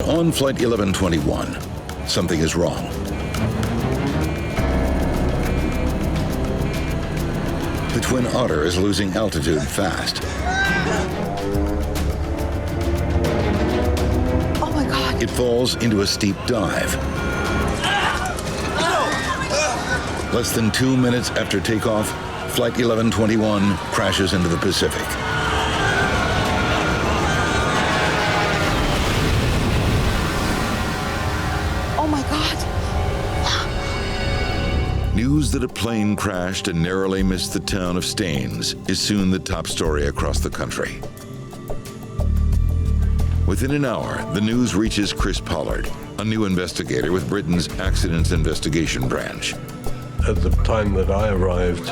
On Flight 1121, something is wrong. The Twin Otter is losing altitude fast. Oh my God. It falls into a steep dive. Less than 2 minutes after takeoff, Flight 1121 crashes into the Pacific. Oh my God. News that a plane crashed and narrowly missed the town of Staines is soon the top story across the country. Within an hour, the news reaches Chris Pollard, a new investigator with Britain's Accidents Investigation Branch. At the time that I arrived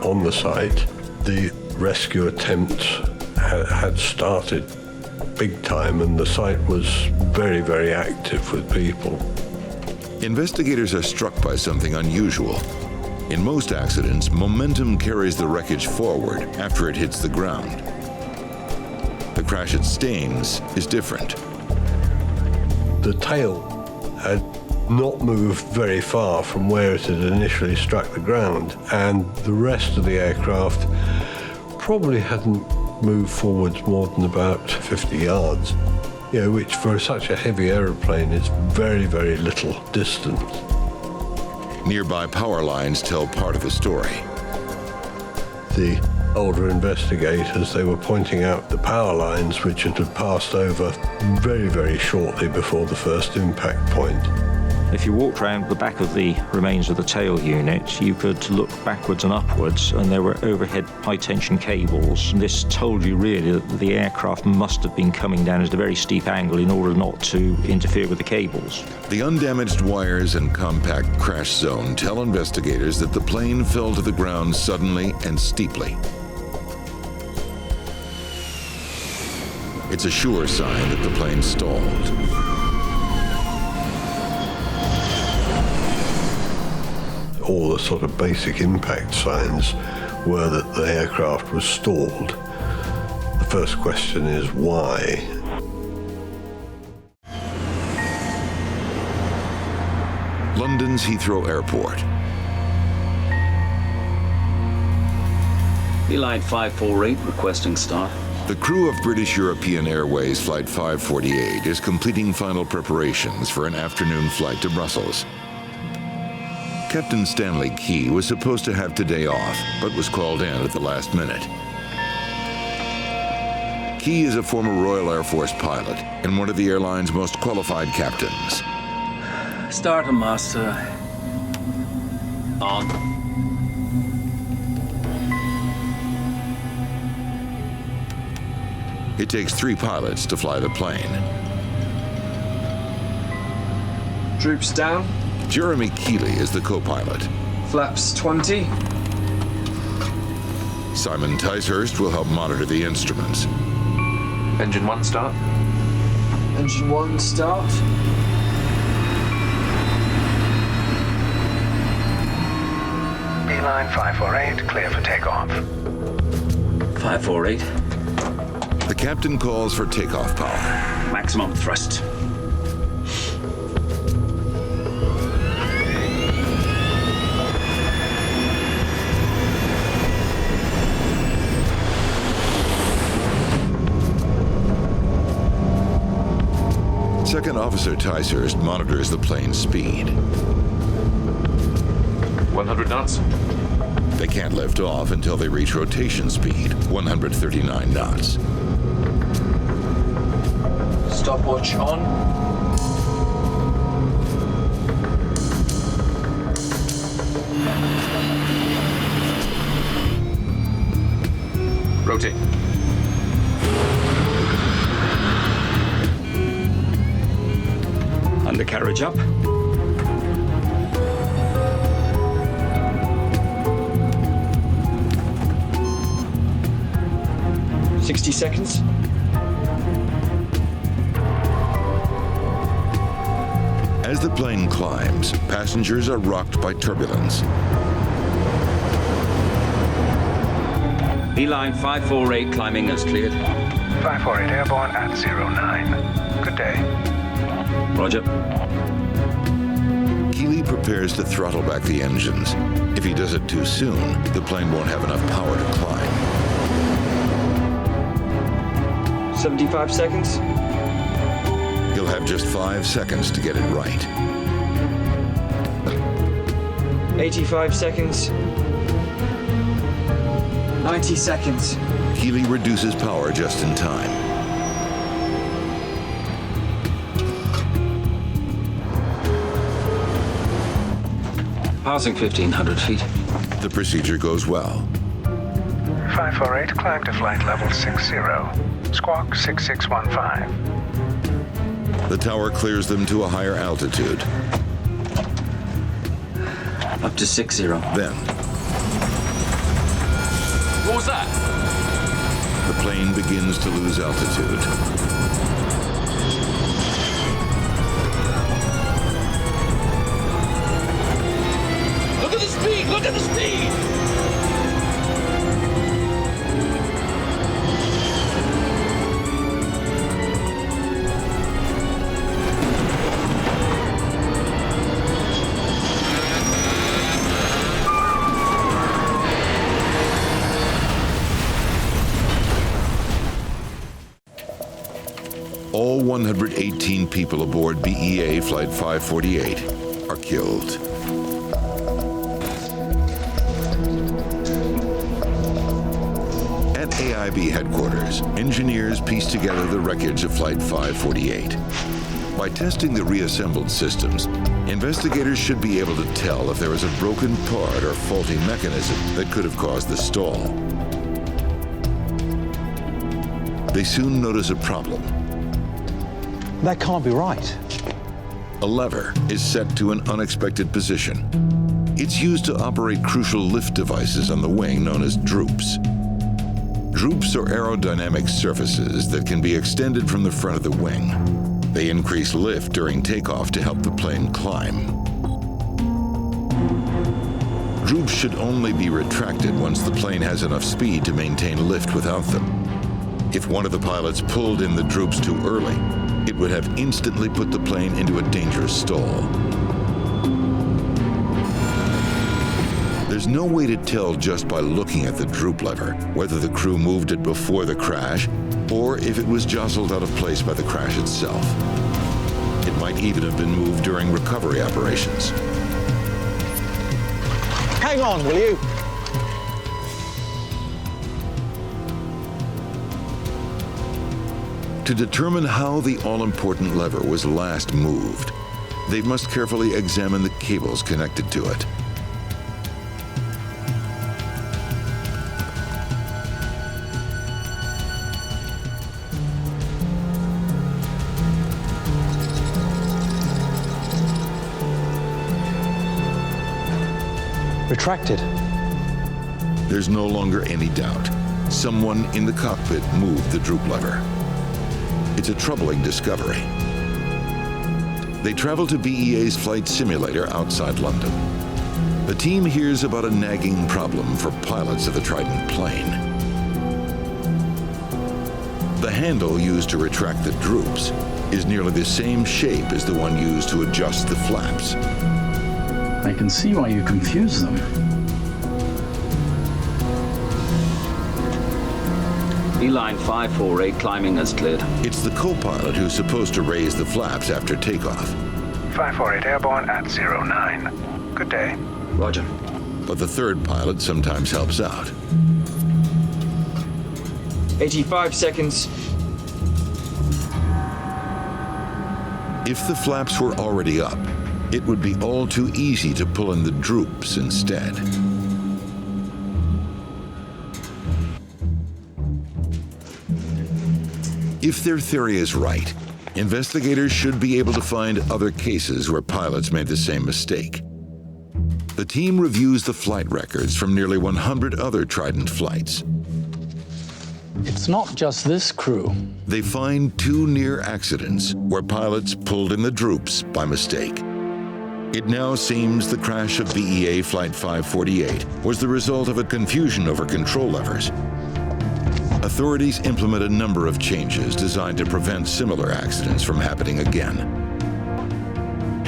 on the site, the rescue attempt had started big time, and the site was very, very active with people. Investigators are struck by something unusual. In most accidents, momentum carries the wreckage forward after it hits the ground. The crash at Staines is different. The tail had not moved very far from where it had initially struck the ground, and the rest of the aircraft probably hadn't moved forwards more than about 50 yards, which for such a heavy aeroplane is very, very little distance. Nearby power lines tell part of the story. The older investigators, they were pointing out the power lines which had passed over very, very shortly before the first impact point. If you walked around the back of the remains of the tail unit, you could look backwards and upwards, and there were overhead high-tension cables. This told you really that the aircraft must have been coming down at a very steep angle in order not to interfere with the cables. The undamaged wires and compact crash zone tell investigators that the plane fell to the ground suddenly and steeply. It's a sure sign that the plane stalled. All the sort of basic impact signs were that the aircraft was stalled. The first question is why? London's Heathrow Airport. Beeline 548 requesting start. The crew of British European Airways Flight 548 is completing final preparations for an afternoon flight to Brussels. Captain Stanley Key was supposed to have today off, but was called in at the last minute. Key is a former Royal Air Force pilot and one of the airline's most qualified captains. Starter master. On. It takes 3 pilots to fly the plane. Droop's down. Jeremy Keeley is the co-pilot. Flaps 20. Simon Ticehurst will help monitor the instruments. Engine 1 start. Engine 1 start. Beeline 548, clear for takeoff. 548. The captain calls for takeoff power. Maximum thrust. Second Officer Ticehurst monitors the plane's speed. 100 knots. They can't lift off until they reach rotation speed, 139 knots. Stopwatch on. Rotate. Undercarriage up. $60 seconds. As the plane climbs, passengers are rocked by turbulence. Beeline 548 climbing as cleared. 548 airborne at 09. Good day. Roger. Keely prepares to throttle back the engines. If he does it too soon, the plane won't have enough power to climb. 75 seconds. He'll have just 5 seconds to get it right. 85 seconds. 90 seconds. Keely reduces power just in time. Passing 1,500 feet. The procedure goes well. 548, climb to flight level 60. Squawk 6615. The tower clears them to a higher altitude. Up to 60. Then, What was that? the plane begins to lose altitude. Look at the speed! Look at the speed! All 118 people aboard BEA Flight 548 are killed. At AIB headquarters, engineers piece together the wreckage of Flight 548. By testing the reassembled systems, investigators should be able to tell if there is a broken part or faulty mechanism that could have caused the stall. They soon notice a problem. That can't be right. A lever is set to an unexpected position. It's used to operate crucial lift devices on the wing known as droops. Droops are aerodynamic surfaces that can be extended from the front of the wing. They increase lift during takeoff to help the plane climb. Droops should only be retracted once the plane has enough speed to maintain lift without them. If one of the pilots pulled in the droops too early, it would have instantly put the plane into a dangerous stall. There's no way to tell just by looking at the droop lever whether the crew moved it before the crash or if it was jostled out of place by the crash itself. It might even have been moved during recovery operations. Hang on, will you? To determine how the all-important lever was last moved, they must carefully examine the cables connected to it. Retracted. There's no longer any doubt. Someone in the cockpit moved the droop lever. It's a troubling discovery. They travel to BEA's flight simulator outside London. The team hears about a nagging problem for pilots of the Trident plane. The handle used to retract the droops is nearly the same shape as the one used to adjust the flaps. I can see why you confuse them. Beeline 548, climbing as cleared. It's the co-pilot who's supposed to raise the flaps after takeoff. 548 airborne at 09. Good day. Roger. But the third pilot sometimes helps out. 85 seconds. If the flaps were already up, it would be all too easy to pull in the droops instead. If their theory is right, investigators should be able to find other cases where pilots made the same mistake. The team reviews the flight records from nearly 100 other Trident flights. It's not just this crew. They find 2 near accidents where pilots pulled in the droops by mistake. It now seems the crash of BEA Flight 548 was the result of a confusion over control levers. Authorities implement a number of changes designed to prevent similar accidents from happening again.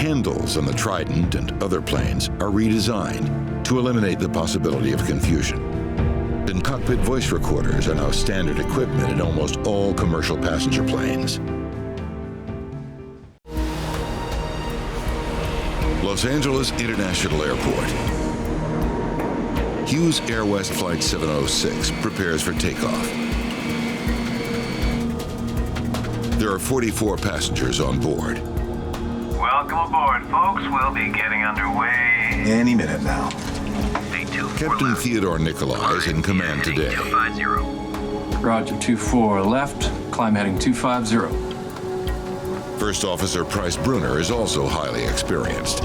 Handles on the Trident and other planes are redesigned to eliminate the possibility of confusion. And cockpit voice recorders are now standard equipment in almost all commercial passenger planes. Los Angeles International Airport. Hughes Air West Flight 706 prepares for takeoff. There are 44 passengers on board. Welcome aboard, folks. We'll be getting underway Any minute now. Captain Theodore Nicolai is in command today. Roger, 24 left, climb heading 250. First Officer Price Bruner is also highly experienced.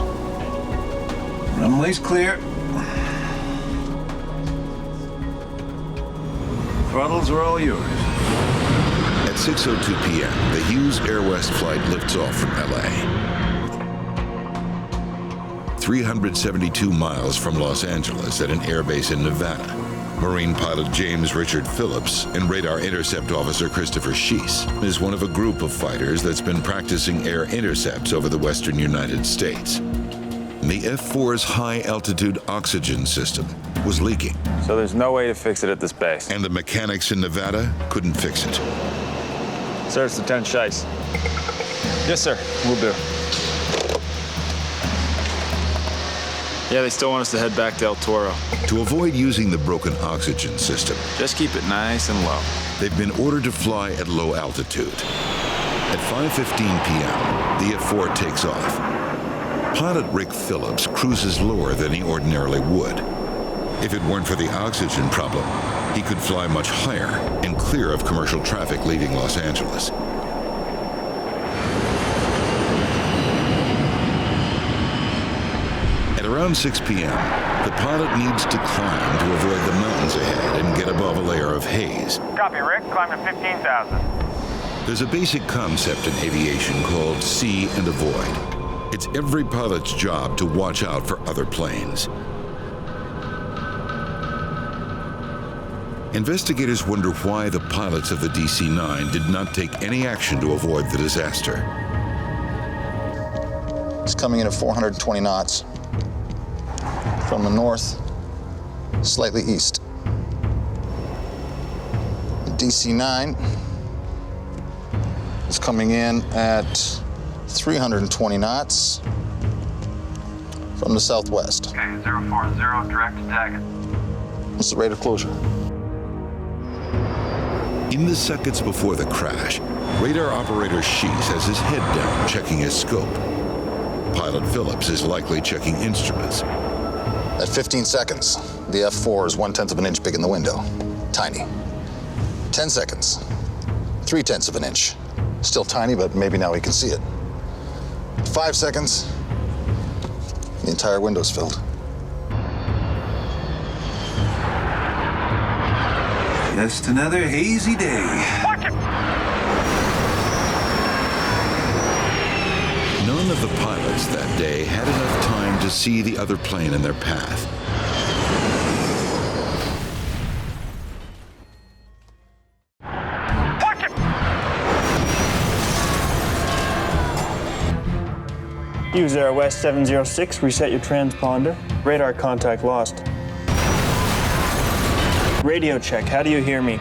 Runway's clear. Throttles are all yours. At 6:02 p.m., the Hughes Air West flight lifts off from LA. 372 miles from Los Angeles at an airbase in Nevada, Marine pilot James Richard Phillips and radar intercept officer Christopher Schiess is one of a group of fighters that's been practicing air intercepts over the western United States. The F-4's high-altitude oxygen system was leaking. So there's no way to fix it at this base. And the mechanics in Nevada couldn't fix it. Sir, it's Lieutenant Schiess. Yes, sir. Will do. Yeah, they still want us to head back to El Toro. To avoid using the broken oxygen system, just keep it nice and low. They've been ordered to fly at low altitude. At 5:15 p.m., the F-4 takes off. Pilot Rick Phillips cruises lower than he ordinarily would. If it weren't for the oxygen problem, he could fly much higher and clear of commercial traffic leaving Los Angeles. At around 6 p.m., the pilot needs to climb to avoid the mountains ahead and get above a layer of haze. Copy, Rick. Climb to 15,000. There's a basic concept in aviation called see and avoid. It's every pilot's job to watch out for other planes. Investigators wonder why the pilots of the DC-9 did not take any action to avoid the disaster. It's coming in at 420 knots from the north, slightly east. The DC-9 is coming in at 320 knots from the southwest. Okay, 040, direct to target. What's the rate of closure? In the seconds before the crash, radar operator Schiess has his head down checking his scope. Pilot Phillips is likely checking instruments. At 15 seconds, the F-4 is 1/10 of an inch big in the window. Tiny. 10 seconds, 3/10 of an inch. Still tiny, but maybe now we can see it. 5 seconds, the entire window's filled. Just another hazy day. Watch it! None of the pilots that day had enough time to see the other plane in their path. Watch it! Hughes Air West 706, reset your transponder. Radar contact lost. Radio check, how do you hear me?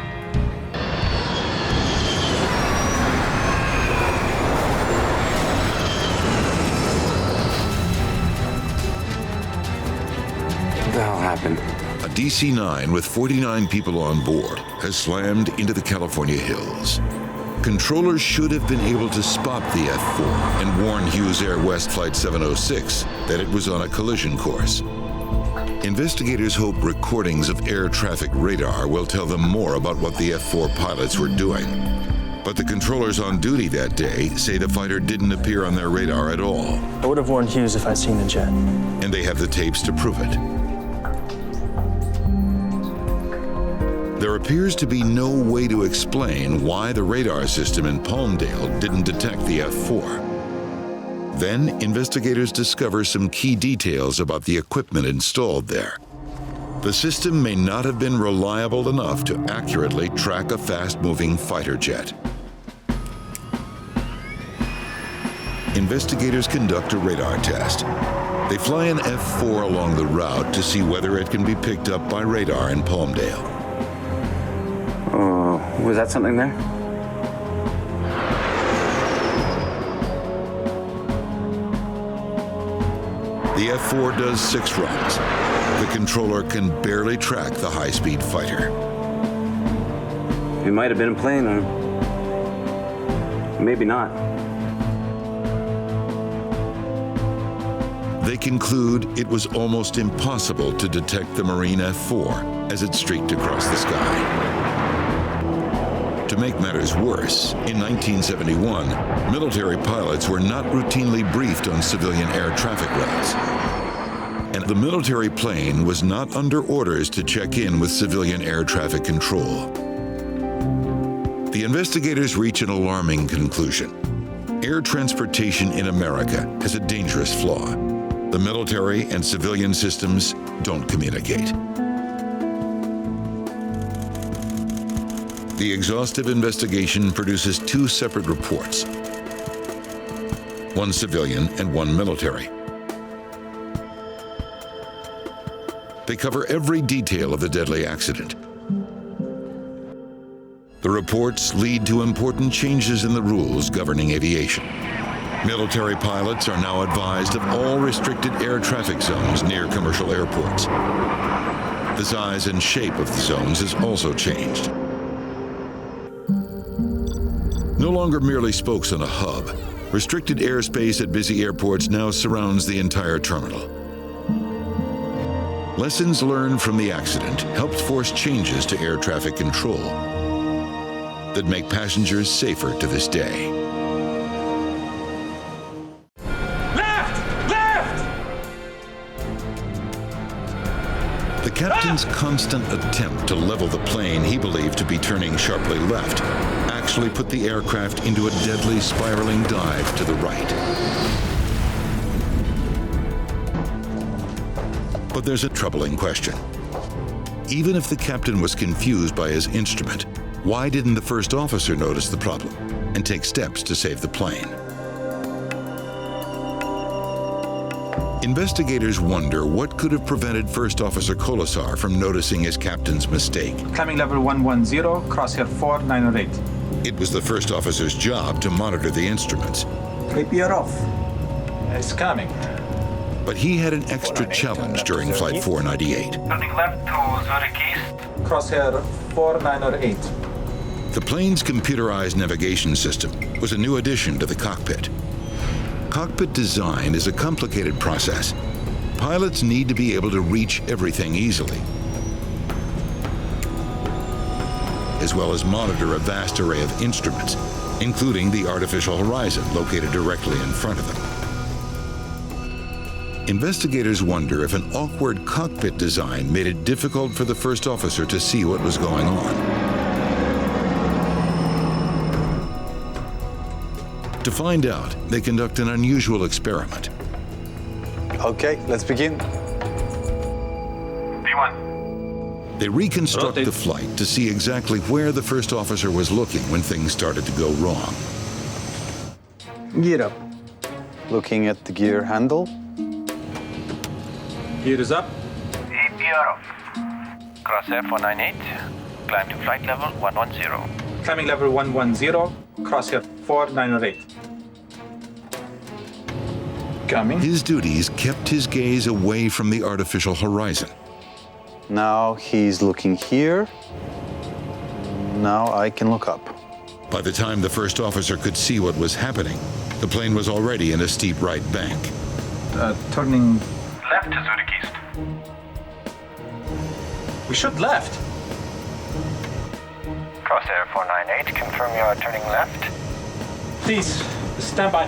What the hell happened? A DC-9 with 49 people on board has slammed into the California hills. Controllers should have been able to spot the F-4 and warn Hughes Air West Flight 706 that it was on a collision course. Investigators hope recordings of air traffic radar will tell them more about what the F-4 pilots were doing. But the controllers on duty that day say the fighter didn't appear on their radar at all. I would have warned Hughes if I'd seen the jet. And they have the tapes to prove it. There appears to be no way to explain why the radar system in Palmdale didn't detect the F-4. Then, investigators discover some key details about the equipment installed there. The system may not have been reliable enough to accurately track a fast-moving fighter jet. investigators conduct a radar test. They fly an F-4 along the route to see whether it can be picked up by radar in Palmdale. Oh, was that something there? The F-4 does 6 runs. The controller can barely track the high-speed fighter. It might have been a plane, or maybe not. They conclude it was almost impossible to detect the Marine F-4 as it streaked across the sky. To make matters worse, in 1971, military pilots were not routinely briefed on civilian air traffic routes. And the military plane was not under orders to check in with civilian air traffic control. The investigators reach an alarming conclusion. Air transportation in America has a dangerous flaw. The military and civilian systems don't communicate. The exhaustive investigation produces 2 separate reports, one civilian and one military. They cover every detail of the deadly accident. The reports lead to important changes in the rules governing aviation. Military pilots are now advised of all restricted air traffic zones near commercial airports. The size and shape of the zones has also changed. No longer merely spokes on a hub, restricted airspace at busy airports now surrounds the entire terminal. Lessons learned from the accident helped force changes to air traffic control that make passengers safer to this day. The captain's constant attempt to level the plane he believed to be turning sharply left actually put the aircraft into a deadly spiraling dive to the right. But there's a troubling question. Even if the captain was confused by his instrument, why didn't the first officer notice the problem and take steps to save the plane? Investigators wonder what could have prevented First Officer Colasar from noticing his captain's mistake. Climbing level 110, crosshair 4908. It was the first officer's job to monitor the instruments. APR off. It's coming. But he had an extra challenge during Flight 498. Turning left to Zurich East. Crosshair 4908. The plane's computerized navigation system was a new addition to the cockpit. Cockpit design is a complicated process. Pilots need to be able to reach everything easily, as well as monitor a vast array of instruments, including the artificial horizon located directly in front of them. Investigators wonder if an awkward cockpit design made it difficult for the first officer to see what was going on. To find out, they conduct an unusual experiment. Okay, let's begin. V1. They reconstruct the flight to see exactly where the first officer was looking when things started to go wrong. Gear up. Looking at the gear handle. Gear is up. APR off. Crosshair 498. Climb to flight level 110. Climbing level 110, crosshair 4908. Coming. His duties kept his gaze away from the artificial horizon. Now he's looking here. Now I can look up. By the time the first officer could see what was happening, the plane was already in a steep right bank. Turning left to Zurich East. We should left. Crosshair 498, confirm you are turning left. Please, stand by.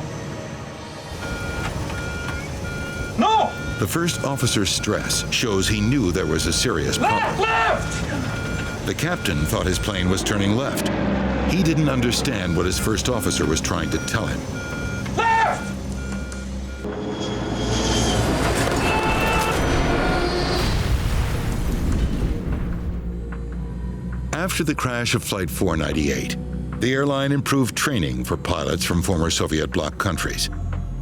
No! The first officer's stress shows he knew there was a serious problem. Left! The captain thought his plane was turning left. He didn't understand what his first officer was trying to tell him. Left! After the crash of Flight 498, the airline improved training for pilots from former Soviet bloc countries.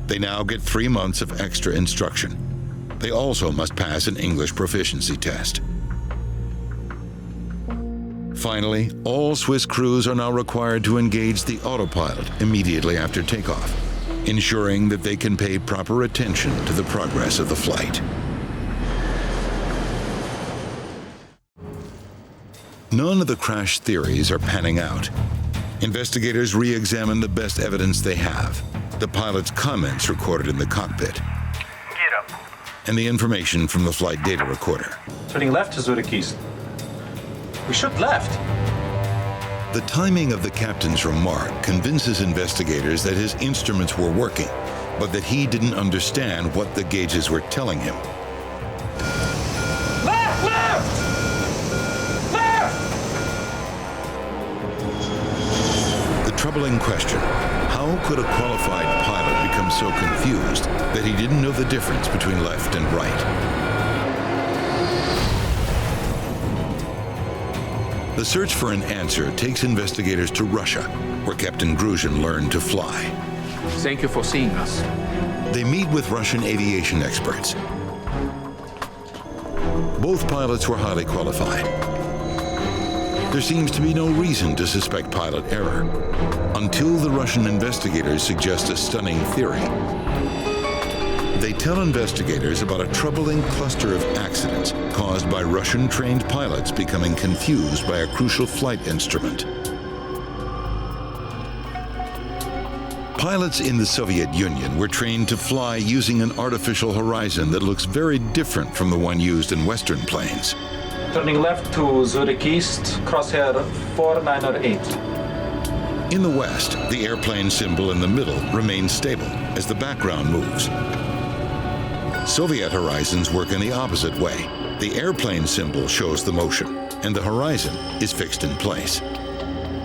They now get 3 months of extra instruction. They also must pass an English proficiency test. Finally, all Swiss crews are now required to engage the autopilot immediately after takeoff, ensuring that they can pay proper attention to the progress of the flight. None of the crash theories are panning out. Investigators re-examine the best evidence they have, the pilot's comments recorded in the cockpit, and the information from the flight data recorder. Turning left is Zurich East. We should left. The timing of the captain's remark convinces investigators that his instruments were working, but that he didn't understand what the gauges were telling him. Left! Left! Left! The troubling question: how could a qualified pilot become so confused that he didn't know the difference between left and right? The search for an answer takes investigators to Russia, where Captain Gruzin learned to fly. Thank you for seeing us. They meet with Russian aviation experts. Both pilots were highly qualified. There seems to be no reason to suspect pilot error, until the Russian investigators suggest a stunning theory. They tell investigators about a troubling cluster of accidents caused by Russian-trained pilots becoming confused by a crucial flight instrument. Pilots in the Soviet Union were trained to fly using an artificial horizon that looks very different from the one used in Western planes. Turning left to Zurich East, crosshair 4908. In the West, the airplane symbol in the middle remains stable as the background moves. Soviet horizons work in the opposite way. The airplane symbol shows the motion, and the horizon is fixed in place.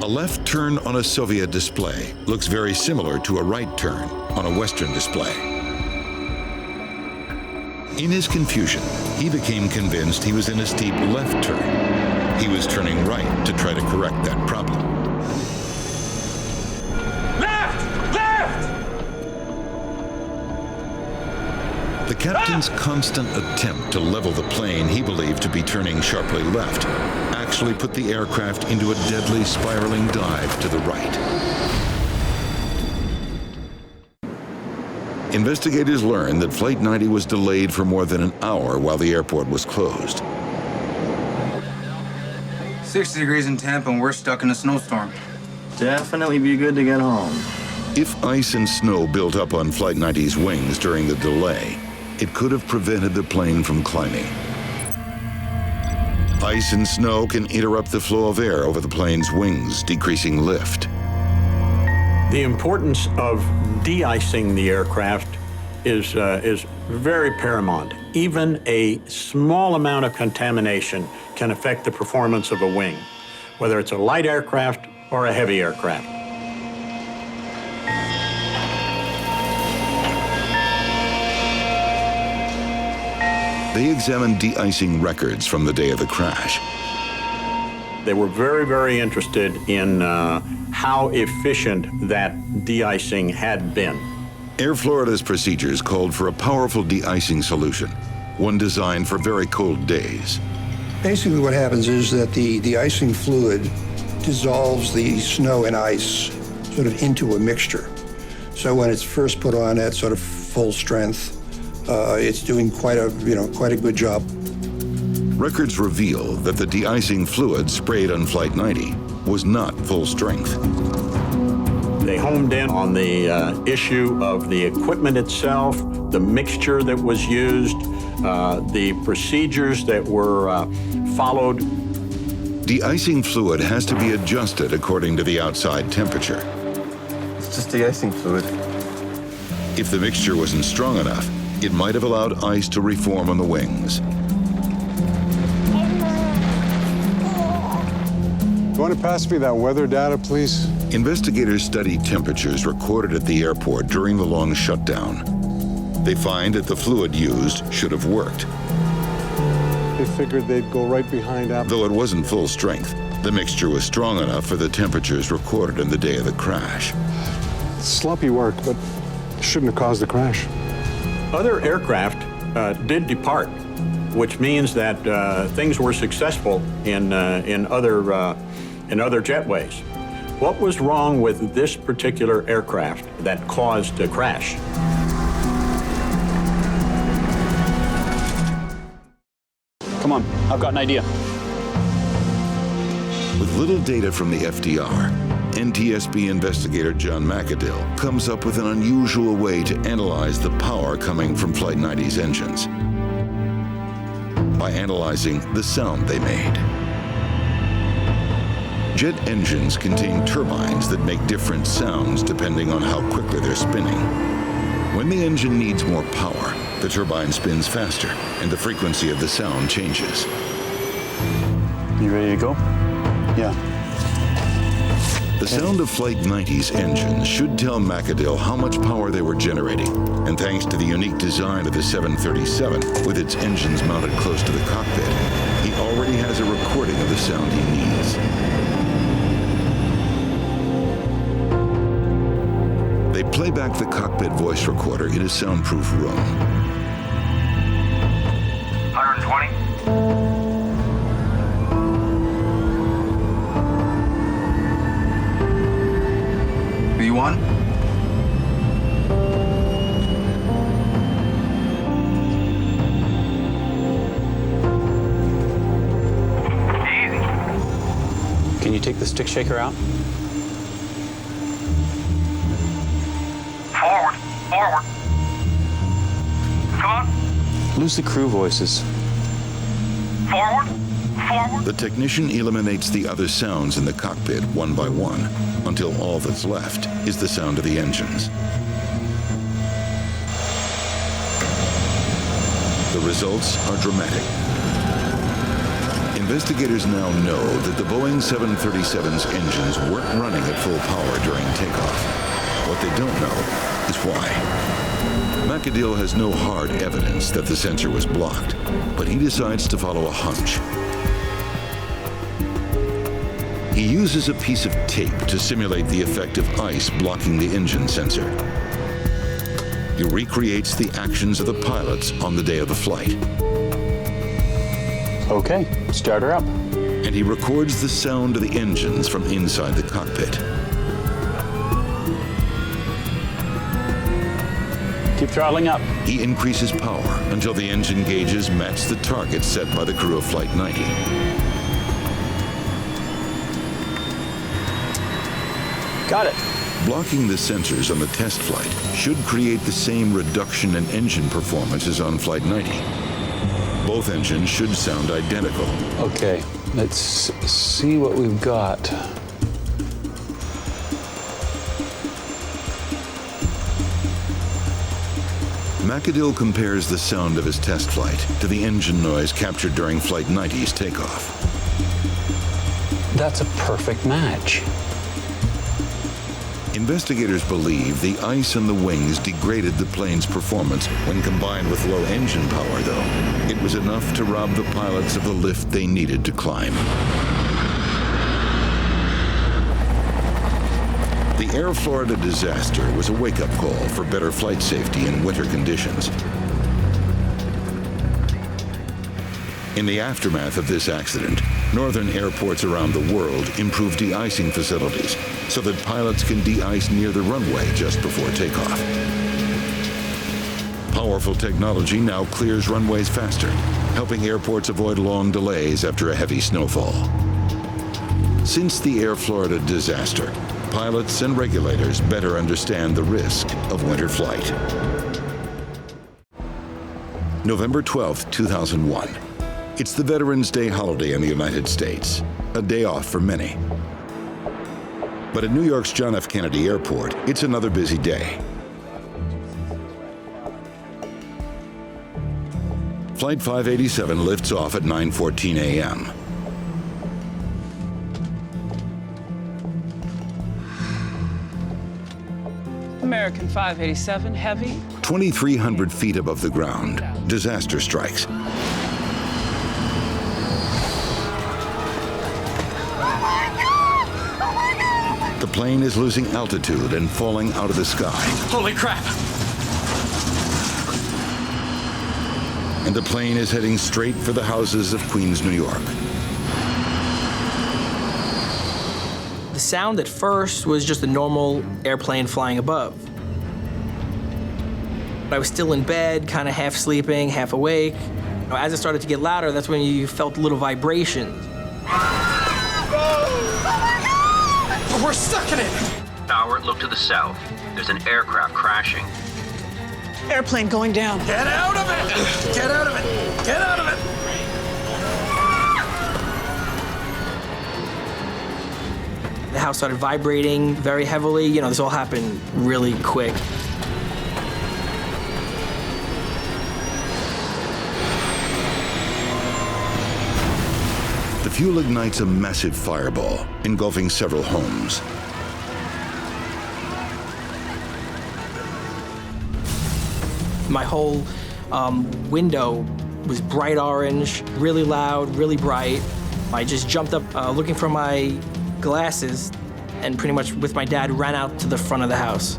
A left turn on a Soviet display looks very similar to a right turn on a Western display. In his confusion, he became convinced he was in a steep left turn. He was turning right to try to correct that problem. The captain's constant attempt to level the plane he believed to be turning sharply left actually put the aircraft into a deadly spiraling dive to the right. Investigators learned that Flight 90 was delayed for more than an hour while the airport was closed. 60 degrees in Tampa and we're stuck in a snowstorm. Definitely be good to get home. If ice and snow built up on Flight 90's wings during the delay, it could have prevented the plane from climbing. Ice and snow can interrupt the flow of air over the plane's wings, decreasing lift. The importance of de-icing the aircraft is very paramount. Even a small amount of contamination can affect the performance of a wing, whether it's a light aircraft or a heavy aircraft. They examined de-icing records from the day of the crash. They were very, very interested in how efficient that de-icing had been. Air Florida's procedures called for a powerful de-icing solution, one designed for very cold days. Basically what happens is that the de-icing fluid dissolves the snow and ice sort of into a mixture. So when it's first put on at sort of full strength, it's doing quite a good job. Records reveal that the de-icing fluid sprayed on Flight 90 was not full strength. They homed in on the issue of the equipment itself, the mixture that was used, the procedures that were followed. De-icing fluid has to be adjusted according to the outside temperature. It's just de-icing fluid. If the mixture wasn't strong enough, it might have allowed ice to reform on the wings. You want to pass me that weather data, please? Investigators study temperatures recorded at the airport during the long shutdown. They find that the fluid used should have worked. They figured they'd go right behind Apple. Though it wasn't full strength, the mixture was strong enough for the temperatures recorded on the day of the crash. It's sloppy work, but Shouldn't have caused the crash. Other aircraft did depart, which means that things were successful in other jetways. What was wrong with this particular aircraft that caused the crash? Come on, I've got an idea. With little data from the FDR, NTSB investigator John McAdill comes up with an unusual way to analyze the power coming from Flight 90's engines by analyzing the sound they made. Jet engines contain turbines that make different sounds depending on how quickly they're spinning. When the engine needs more power, the turbine spins faster and the frequency of the sound changes. You ready to go? Yeah. The sound of Flight 90's engines should tell McAdill how much power they were generating, and thanks to the unique design of the 737, with its engines mounted close to the cockpit, he already has a recording of the sound he needs. They play back the cockpit voice recorder in a soundproof room. 120. V1. Can you take the stick shaker out? Forward. Forward. Come on. Lose the crew voices. Forward. Forward. The technician eliminates the other sounds in the cockpit one by one, until all that's left is the sound of the engines. The results are dramatic. Investigators now know that the Boeing 737's engines weren't running at full power during takeoff. What they don't know is why. McAdill has no hard evidence that the sensor was blocked, but he decides to follow a hunch. He uses a piece of tape to simulate the effect of ice blocking the engine sensor. He recreates the actions of the pilots on the day of the flight. Okay, start her up. And he records the sound of the engines from inside the cockpit. Keep throttling up. He increases power until the engine gauges match the target set by the crew of Flight 90. Got it. Blocking the sensors on the test flight should create the same reduction in engine performance as on Flight 90. Both engines should sound identical. Okay, let's see what we've got. McAdill compares the sound of his test flight to the engine noise captured during Flight 90's takeoff. That's a perfect match. Investigators believe the ice on the wings degraded the plane's performance. When combined with low engine power, though, it was enough to rob the pilots of the lift they needed to climb. The Air Florida disaster was a wake-up call for better flight safety in winter conditions. In the aftermath of this accident, northern airports around the world improved de-icing facilities so that pilots can de-ice near the runway just before takeoff. Powerful technology now clears runways faster, helping airports avoid long delays after a heavy snowfall. Since the Air Florida disaster, pilots and regulators better understand the risk of winter flight. November 12, 2001. It's the Veterans Day holiday in the United States, a day off for many. But at New York's John F. Kennedy Airport, it's another busy day. Flight 587 lifts off at 9:14 a.m. American 587 Heavy. 2,300 feet above the ground, disaster strikes. The plane is losing altitude and falling out of the sky. Holy crap! and the plane is heading straight for the houses of Queens, New York. The sound at first was just a normal airplane flying above. I was still in bed, kind of half sleeping, half awake. As it started to get louder, that's when you felt little vibrations. We're stuck in it! Howard, look to the south. There's an aircraft crashing. Airplane going down. Get out of it! Get out of it! Get out of it! The house started vibrating very heavily. You know, this all happened really quick. The fuel ignites a massive fireball, engulfing several homes. My whole window was bright orange, really loud, really bright. I just jumped up looking for my glasses and pretty much with my dad ran out to the front of the house.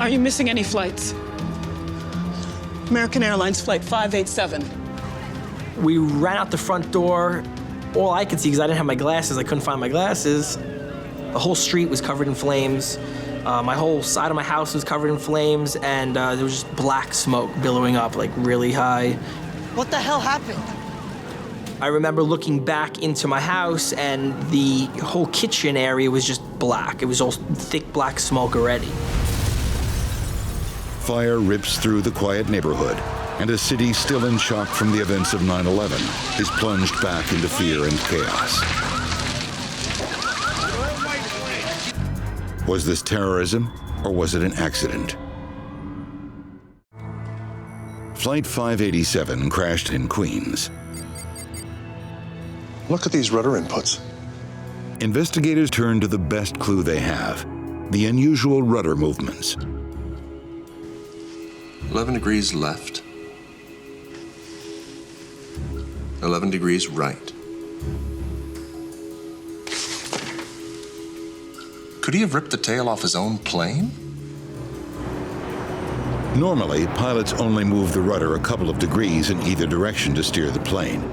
Are you missing any flights? American Airlines Flight 587. We ran out the front door. All I could see, because I didn't have my glasses, I couldn't find my glasses. The whole street was covered in flames. My whole side of my house was covered in flames, and there was just black smoke billowing up, like really high. What the hell happened? I remember looking back into my house, and the whole kitchen area was just black. It was all thick black smoke already. Fire rips through the quiet neighborhood, and a city still in shock from the events of 9/11 is plunged back into fear and chaos. Was this terrorism, or was it an accident? Flight 587 crashed in Queens. Look at these rudder inputs. Investigators turn to the best clue they have, the unusual rudder movements. 11 degrees left. 11 degrees right. Could he have ripped the tail off his own plane? Normally, pilots only move the rudder a couple of degrees in either direction to steer the plane.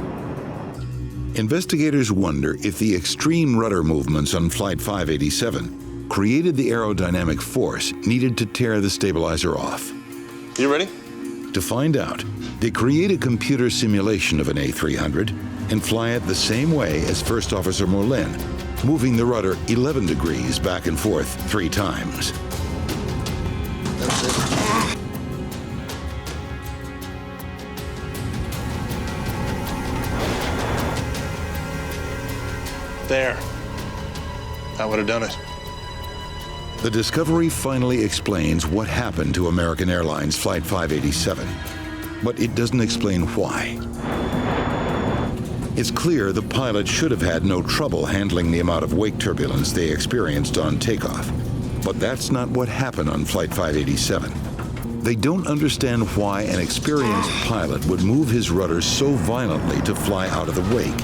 Investigators wonder if the extreme rudder movements on Flight 587 created the aerodynamic force needed to tear the stabilizer off. You ready? To find out, they create a computer simulation of an A300 and fly it the same way as First Officer Molin, moving the rudder 11 degrees back and forth 3 times. That's it. There. That would have done it. The discovery finally explains what happened to American Airlines Flight 587, but it doesn't explain why. It's clear the pilot should have had no trouble handling the amount of wake turbulence they experienced on takeoff, but that's not what happened on Flight 587. They don't understand why an experienced pilot would move his rudder so violently to fly out of the wake.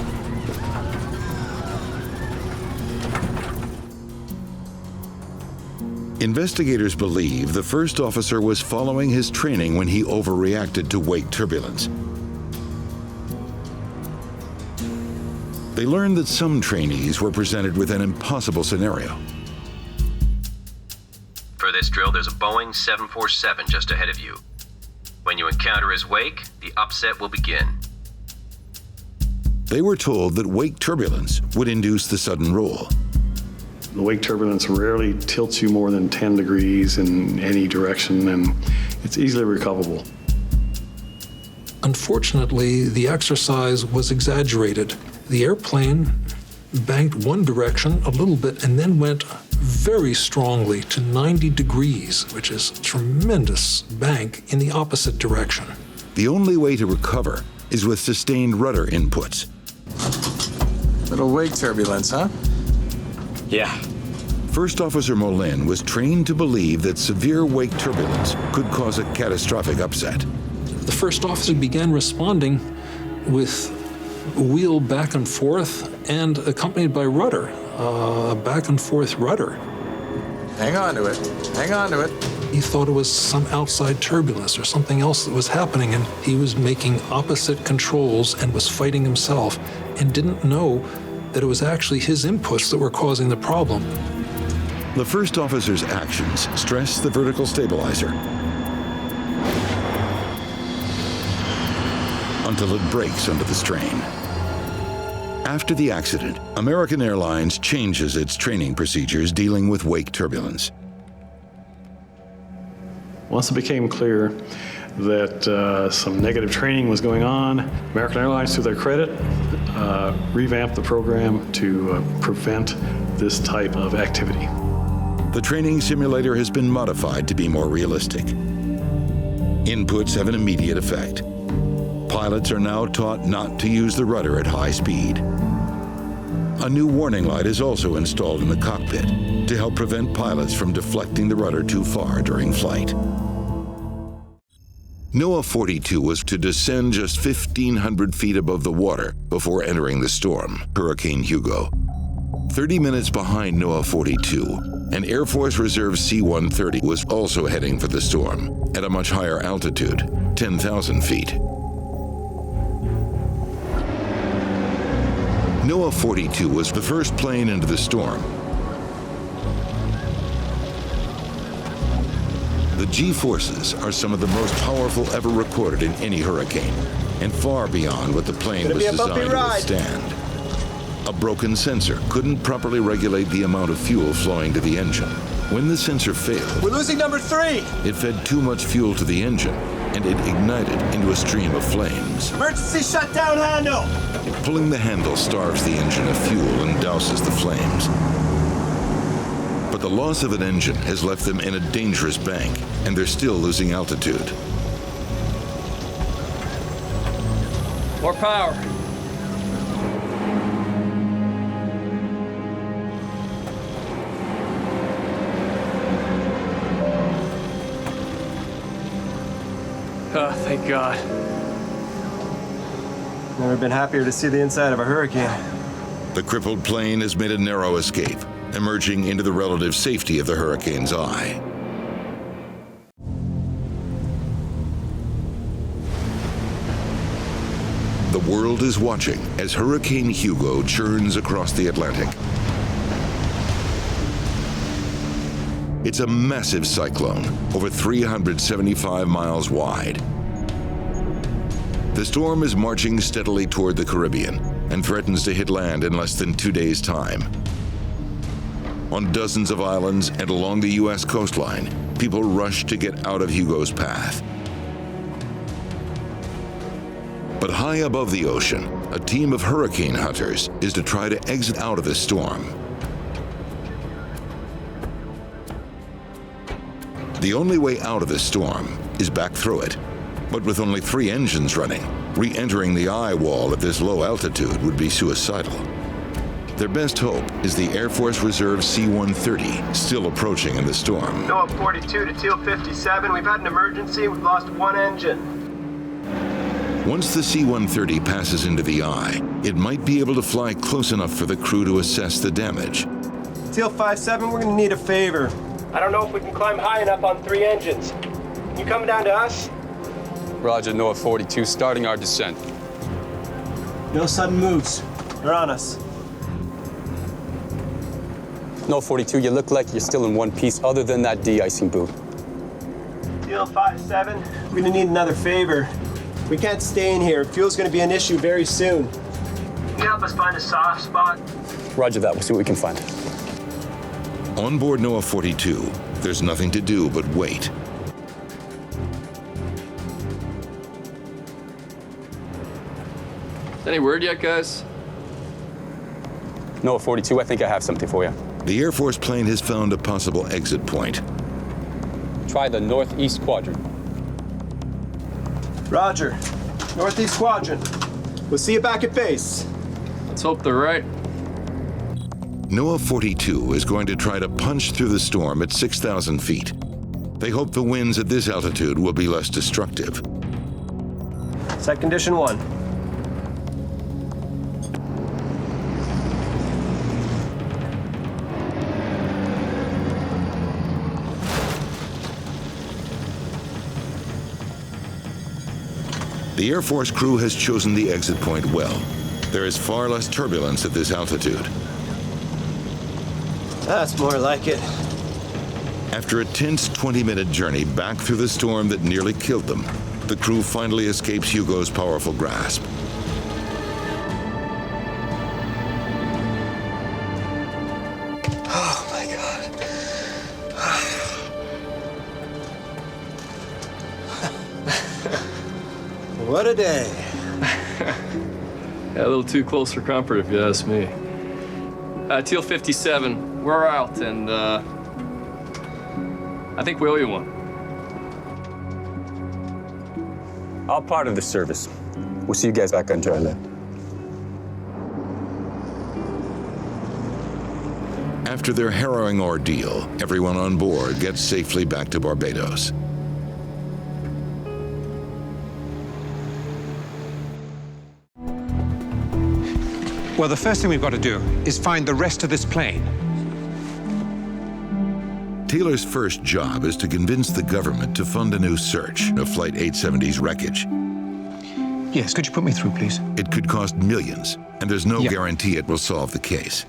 Investigators believe the first officer was following his training when he overreacted to wake turbulence. They learned that some trainees were presented with an impossible scenario. For this drill, there's a Boeing 747 just ahead of you. When you encounter his wake, the upset will begin. They were told that wake turbulence would induce the sudden roll. The wake turbulence rarely tilts you more than 10 degrees in any direction, and it's easily recoverable. Unfortunately, the exercise was exaggerated. The airplane banked one direction a little bit and then went very strongly to 90 degrees, which is a tremendous bank in the opposite direction. The only way to recover is with sustained rudder inputs. Little wake turbulence, huh? Yeah. First Officer Molin was trained to believe that severe wake turbulence could cause a catastrophic upset. The first officer began responding with wheel back and forth and accompanied by rudder, a back and forth rudder. Hang on to it. Hang on to it. He thought it was some outside turbulence or something else that was happening, and he was making opposite controls and was fighting himself and didn't know that it was actually his inputs that were causing the problem. The first officer's actions stress the vertical stabilizer until it breaks under the strain. After the accident, American Airlines changes its training procedures dealing with wake turbulence. Once it became clear that some negative training was going on, American Airlines, to their credit, revamped the program to prevent this type of activity. The training simulator has been modified to be more realistic. Inputs have an immediate effect. Pilots are now taught not to use the rudder at high speed. A new warning light is also installed in the cockpit to help prevent pilots from deflecting the rudder too far during flight. NOAA 42 was to descend just 1,500 feet above the water before entering the storm, Hurricane Hugo. 30 minutes behind NOAA 42, an Air Force Reserve C-130 was also heading for the storm at a much higher altitude, 10,000 feet. NOAA 42 was the first plane into the storm. The G-forces are some of the most powerful ever recorded in any hurricane, and far beyond what the plane was designed to withstand. A broken sensor couldn't properly regulate the amount of fuel flowing to the engine. When the sensor failed, We're losing number 3. it fed too much fuel to the engine, and it ignited into a stream of flames. Emergency shutdown handle. Pulling the handle starves the engine of fuel and douses the flames. But the loss of an engine has left them in a dangerous bank, and they're still losing altitude. More power. Oh, thank God. Never been happier to see the inside of a hurricane. The crippled plane has made a narrow escape, emerging into the relative safety of the hurricane's eye. The world is watching as Hurricane Hugo churns across the Atlantic. It's a massive cyclone, over 375 miles wide. The storm is marching steadily toward the Caribbean and threatens to hit land in less than 2 days' time. On dozens of islands and along the U.S. coastline, people rush to get out of Hugo's path. But high above the ocean, a team of hurricane hunters is to try to exit out of the storm. The only way out of the storm is back through it. But with only 3 engines running, re-entering the eye wall at this low altitude would be suicidal. Their best hope is the Air Force Reserve C-130, still approaching in the storm. NOAA 42 to Teal 57, we've had an emergency, we've lost 1 engine. Once the C-130 passes into the eye, it might be able to fly close enough for the crew to assess the damage. Teal 57, we're gonna need a favor. I don't know if we can climb high enough on 3 engines. You coming down to us? Roger, NOAA 42, starting our descent. No sudden moves. They're on us. NOAA 42, you look like you're still in one piece other than that de-icing boot. Teal 57, we're gonna need another favor. We can't stay in here. Fuel's gonna be an issue very soon. Can you help us find a soft spot? Roger that, we'll see what we can find. On board NOAA 42, there's nothing to do but wait. Any word yet, guys? NOAA 42, I think I have something for you. The Air Force plane has found a possible exit point. Try the northeast quadrant. Roger. Northeast quadrant. We'll see you back at base. Let's hope they're right. NOAA 42 is going to try to punch through the storm at 6,000 feet. They hope the winds at this altitude will be less destructive. Set condition 1. The Air Force crew has chosen the exit point well. There is far less turbulence at this altitude. That's more like it. After a tense 20-minute journey back through the storm that nearly killed them, the crew finally escapes Hugo's powerful grasp. Oh my God. What a day. Yeah, a little too close for comfort, if you ask me. Teal 57, we're out, and I think we owe you one. All part of the service. We'll see you guys back on dry land. After their harrowing ordeal, everyone on board gets safely back to Barbados. Well, the first thing we've got to do is find the rest of this plane. Taylor's first job is to convince the government to fund a new search of Flight 870's wreckage. Yes, could you put me through, please? It could cost millions, and there's no guarantee it will solve the case.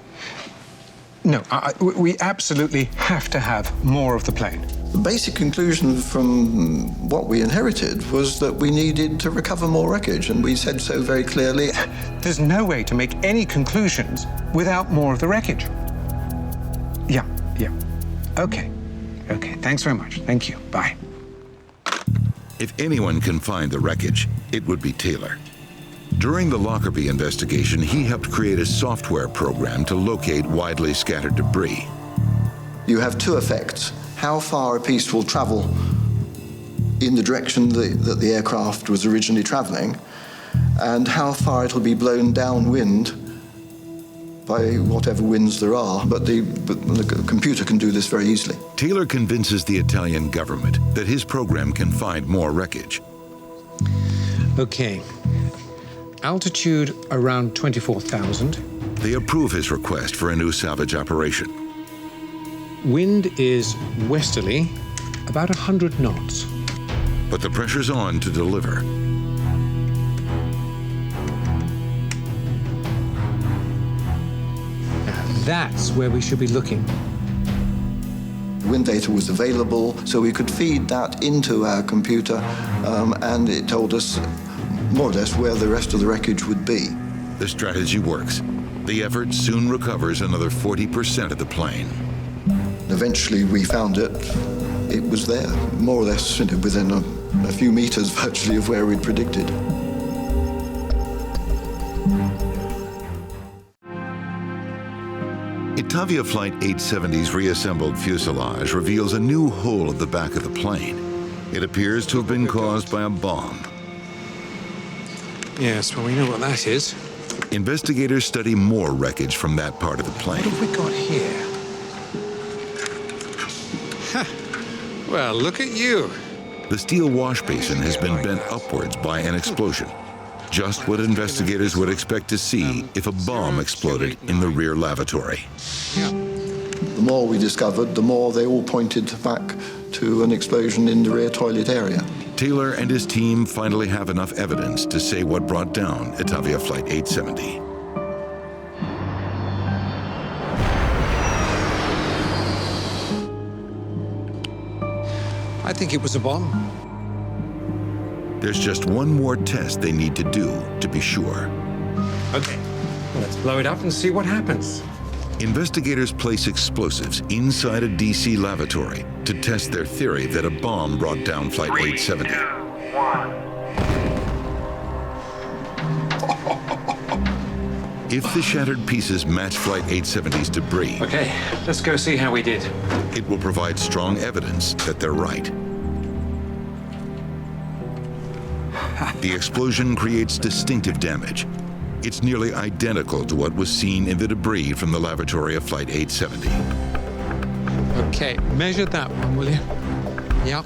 No, we absolutely have to have more of the plane. The basic conclusion from what we inherited was that we needed to recover more wreckage, and we said so very clearly. There's no way to make any conclusions without more of the wreckage. Yeah. Okay, thanks very much. Thank you, bye. If anyone can find the wreckage, it would be Taylor. During the Lockerbie investigation, he helped create a software program to locate widely scattered debris. You have two effects: how far a piece will travel in the direction that the aircraft was originally traveling, and how far it will be blown downwind by whatever winds there are. But the computer can do this very easily. Taylor convinces the Italian government that his program can find more wreckage. Okay. Altitude around 24,000. They approve his request for a new salvage operation. Wind is westerly, about 100 knots. But the pressure's on to deliver. Now, that's where we should be looking. Wind data was available, so we could feed that into our computer, and it told us more or less where the rest of the wreckage would be. The strategy works. The effort soon recovers another 40% of the plane. Eventually we found it. It was there, more or less within a few meters virtually of where we'd predicted. Itavia Flight 870's reassembled fuselage reveals a new hole at the back of the plane. It appears to have been caused by a bomb. Yes, well, we know what that is. Investigators study more wreckage from that part of the plane. What have we got here? Ha! Well, look at you. The steel wash basin has been bent upwards by an explosion. Just what investigators would expect to see if a bomb exploded in the rear lavatory. The more we discovered, the more they all pointed back to an explosion in the rear toilet area. Taylor and his team finally have enough evidence to say what brought down Itavia Flight 870. I think it was a bomb. There's just one more test they need to do to be sure. Okay, let's blow it up and see what happens. Investigators place explosives inside a DC lavatory to test their theory that a bomb brought down Flight 870. 3, 2, 1. If the shattered pieces match Flight 870's debris, okay, let's go see how we did. It will provide strong evidence that they're right. The explosion creates distinctive damage. It's nearly identical to what was seen in the debris from the lavatory of Flight 870. Okay, measure that one, will you? Yep.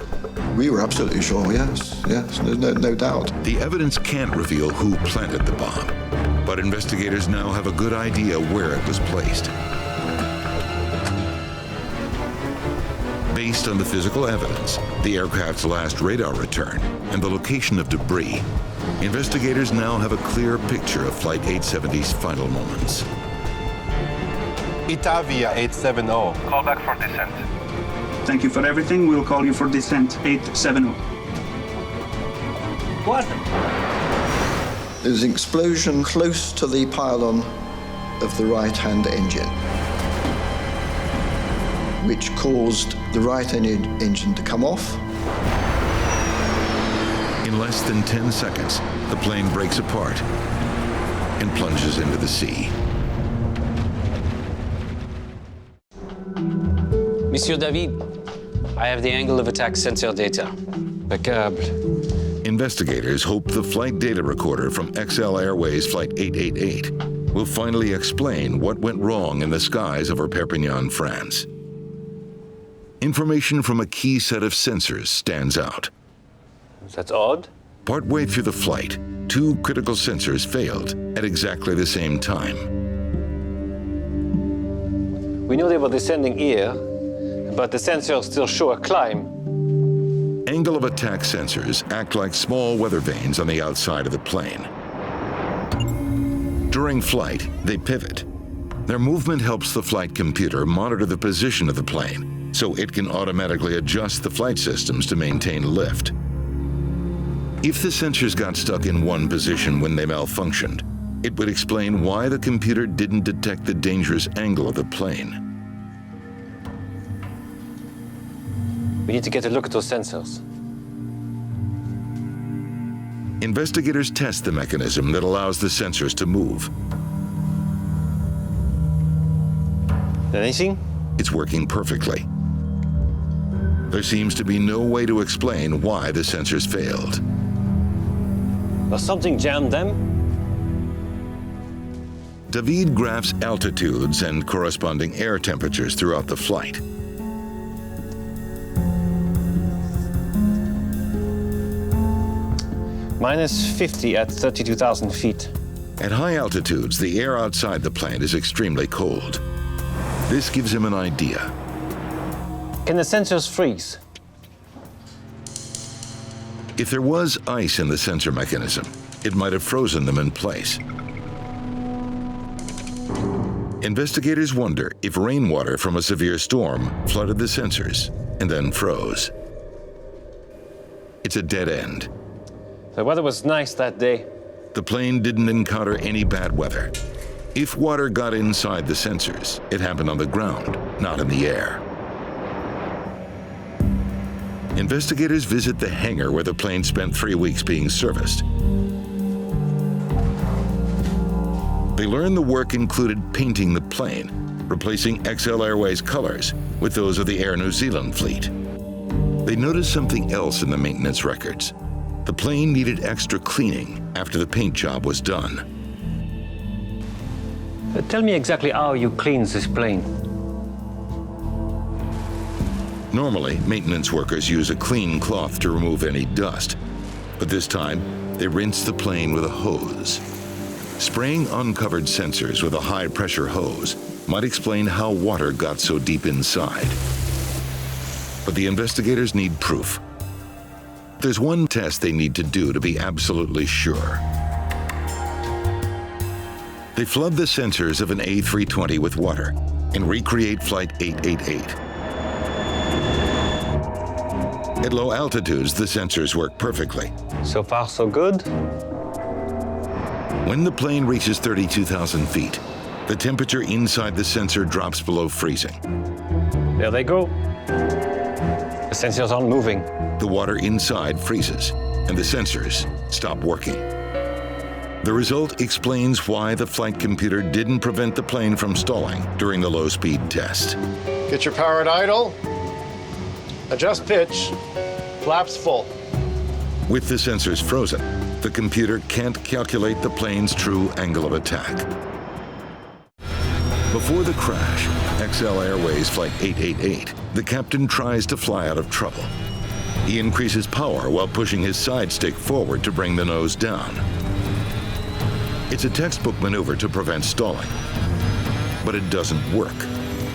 We were absolutely sure, yes, no doubt. The evidence can't reveal who planted the bomb, but investigators now have a good idea where it was placed. Based on the physical evidence, the aircraft's last radar return, and the location of debris, investigators now have a clear picture of Flight 870's final moments. Itavia 870. Call back for descent. Thank you for everything. We'll call you for descent 870. What? There's an explosion close to the pylon of the right-hand engine, which caused the right-hand engine to come off. In less than 10 seconds, the plane breaks apart and plunges into the sea. Monsieur David, I have the angle of attack sensor data. Impeccable. Investigators hope the flight data recorder from XL Airways Flight 888 will finally explain what went wrong in the skies over Perpignan, France. Information from a key set of sensors stands out. That's odd. Partway through the flight, 2 critical sensors failed at exactly the same time. We know they were descending here, but the sensors still show a climb. Angle of attack sensors act like small weather vanes on the outside of the plane. During flight, they pivot. Their movement helps the flight computer monitor the position of the plane, so it can automatically adjust the flight systems to maintain lift. If the sensors got stuck in one position when they malfunctioned, it would explain why the computer didn't detect the dangerous angle of the plane. We need to get a look at those sensors. Investigators test the mechanism that allows the sensors to move. Anything? It's working perfectly. There seems to be no way to explain why the sensors failed. Or something jammed them? David graphs altitudes and corresponding air temperatures throughout the flight. Minus 50 at 32,000 feet. At high altitudes, the air outside the plane is extremely cold. This gives him an idea. Can the sensors freeze? If there was ice in the sensor mechanism, it might have frozen them in place. Investigators wonder if rainwater from a severe storm flooded the sensors and then froze. It's a dead end. The weather was nice that day. The plane didn't encounter any bad weather. If water got inside the sensors, it happened on the ground, not in the air. Investigators visit the hangar where the plane spent 3 weeks being serviced. They learn the work included painting the plane, replacing XL Airways colors with those of the Air New Zealand fleet. They noticed something else in the maintenance records. The plane needed extra cleaning after the paint job was done. Tell me exactly how you cleaned this plane. Normally, maintenance workers use a clean cloth to remove any dust, but this time, they rinse the plane with a hose. Spraying uncovered sensors with a high-pressure hose might explain how water got so deep inside. But the investigators need proof. There's one test they need to do to be absolutely sure. They flood the sensors of an A380 with water and recreate Flight 888. At low altitudes, the sensors work perfectly. So far, so good. When the plane reaches 32,000 feet, the temperature inside the sensor drops below freezing. There they go. The sensors aren't moving. The water inside freezes, and the sensors stop working. The result explains why the flight computer didn't prevent the plane from stalling during the low-speed test. Get your power at idle. Adjust pitch. Flaps full. With the sensors frozen, the computer can't calculate the plane's true angle of attack. Before the crash, XL Airways Flight 888, the captain tries to fly out of trouble. He increases power while pushing his side stick forward to bring the nose down. It's a textbook maneuver to prevent stalling, but it doesn't work.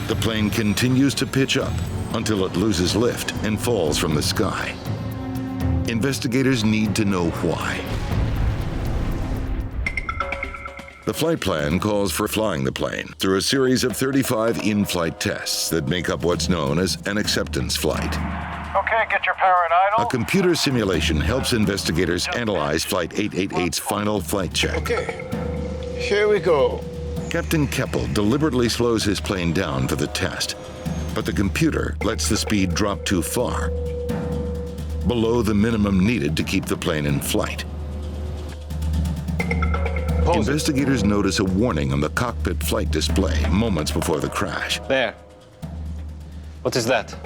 The plane continues to pitch up until it loses lift and falls from the sky. Investigators need to know why. The flight plan calls for flying the plane through a series of 35 in-flight tests that make up what's known as an acceptance flight. Okay, get your power at idle. A computer simulation helps investigators analyze Flight 888's final flight check. Okay, here we go. Captain Keppel deliberately slows his plane down for the test, but the computer lets the speed drop too far, below the minimum needed to keep the plane in flight. Investigators notice a warning on the cockpit flight display moments before the crash. There. What is that?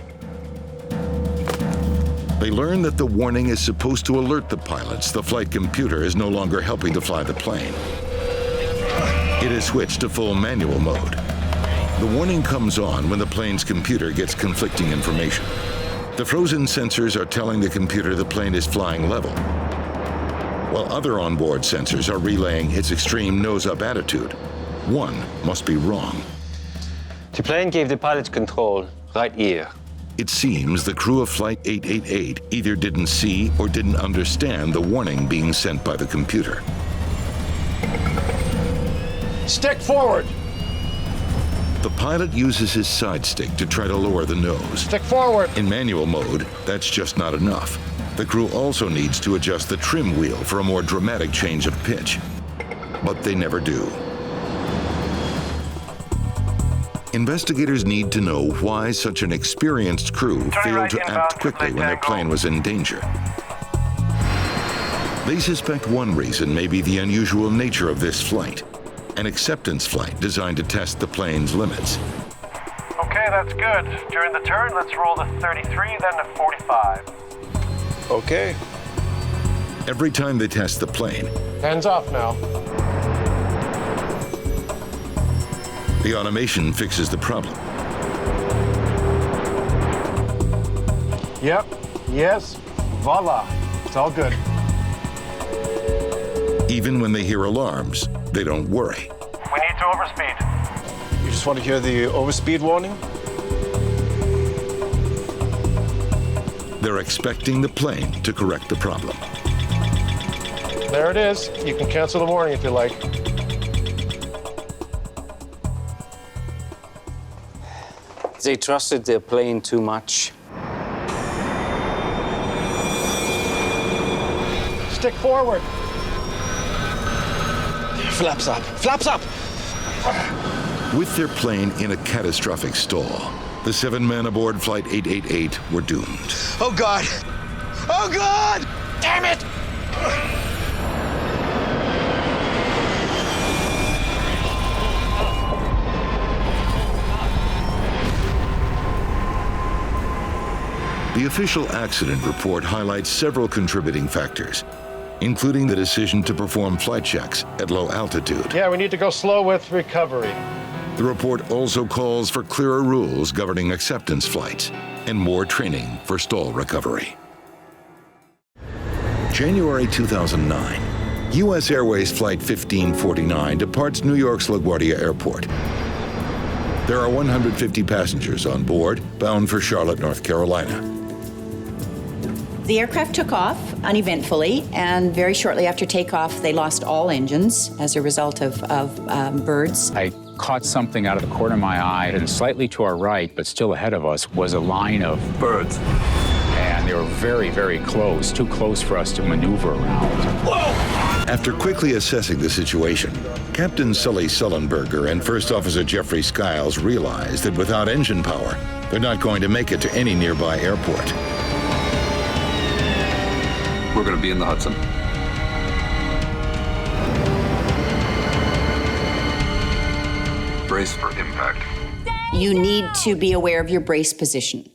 They learn that the warning is supposed to alert the pilots the flight computer is no longer helping to fly the plane. It is switched to full manual mode. The warning comes on when the plane's computer gets conflicting information. The frozen sensors are telling the computer the plane is flying level, while other onboard sensors are relaying its extreme nose-up attitude. One must be wrong. The plane gave the pilot control right here. It seems the crew of Flight 888 either didn't see or didn't understand the warning being sent by the computer. Stick forward. The pilot uses his side stick to try to lower the nose. Stick forward. In manual mode, that's just not enough. The crew also needs to adjust the trim wheel for a more dramatic change of pitch, but they never do. Investigators need to know why such an experienced crew failed to act quickly when their plane was in danger. They suspect one reason may be the unusual nature of this flight, an acceptance flight designed to test the plane's limits. Okay, that's good. During the turn, let's roll to 33, then to 45. Okay. Every time they test the plane, Hands off now. the automation fixes the problem. Yep. Yes. Voila. It's all good. Even when they hear alarms, they don't worry. We need to overspeed. You just want to hear the overspeed warning? They're expecting the plane to correct the problem. There it is. You can cancel the warning if you like. They trusted their plane too much. Stick forward. Flaps up. Flaps up! With their plane in a catastrophic stall, the 7 men aboard Flight 888 were doomed. Oh, God! Oh, God! Damn it! The official accident report highlights several contributing factors, including the decision to perform flight checks at low altitude. Yeah, we need to go slow with recovery. The report also calls for clearer rules governing acceptance flights and more training for stall recovery. January 2009, U.S. Airways Flight 1549 departs New York's LaGuardia Airport. There are 150 passengers on board, bound for Charlotte, North Carolina. The aircraft took off uneventfully, and very shortly after takeoff, they lost all engines as a result of birds. I caught something out of the corner of my eye, and slightly to our right, but still ahead of us, was a line of birds. And they were very, very close, too close for us to maneuver around. Whoa! After quickly assessing the situation, Captain Sully Sullenberger and First Officer Jeffrey Skiles realized that without engine power, they're not going to make it to any nearby airport. We're going to be in the Hudson. Brace for impact. You need to be aware of your brace position.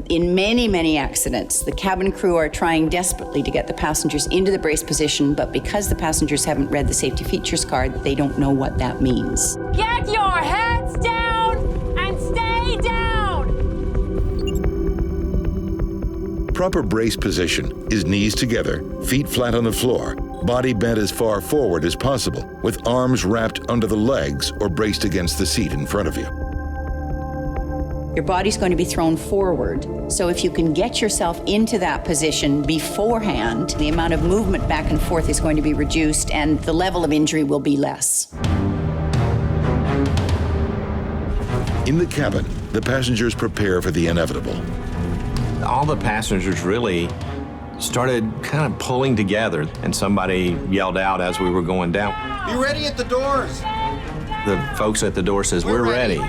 In many, many accidents, the cabin crew are trying desperately to get the passengers into the brace position, but because the passengers haven't read the safety features card, they don't know what that means. Get your heads down and stay down! Proper brace position is knees together, feet flat on the floor, body bent as far forward as possible, with arms wrapped under the legs or braced against the seat in front of you. your body's going to be thrown forward. So if you can get yourself into that position beforehand, the amount of movement back and forth is going to be reduced and the level of injury will be less. In the cabin, the passengers prepare for the inevitable. All the passengers really started kind of pulling together, and somebody yelled out as we were going down. Be ready at the doors. The folks at the door says, "We're ready."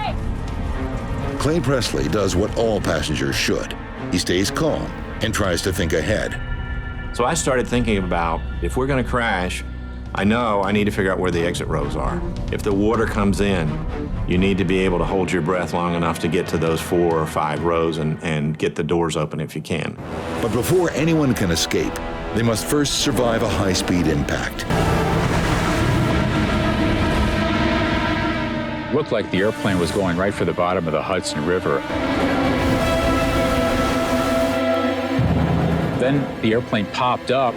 Clay Presley does what all passengers should. He stays calm and tries to think ahead. So I started thinking about, if we're going to crash, I know I need to figure out where the exit rows are. If the water comes in, you need to be able to hold your breath long enough to get to those 4 or 5 rows and get the doors open if you can. But before anyone can escape, they must first survive a high-speed impact. Looked like the airplane was going right for the bottom of the Hudson River. Then the airplane popped up,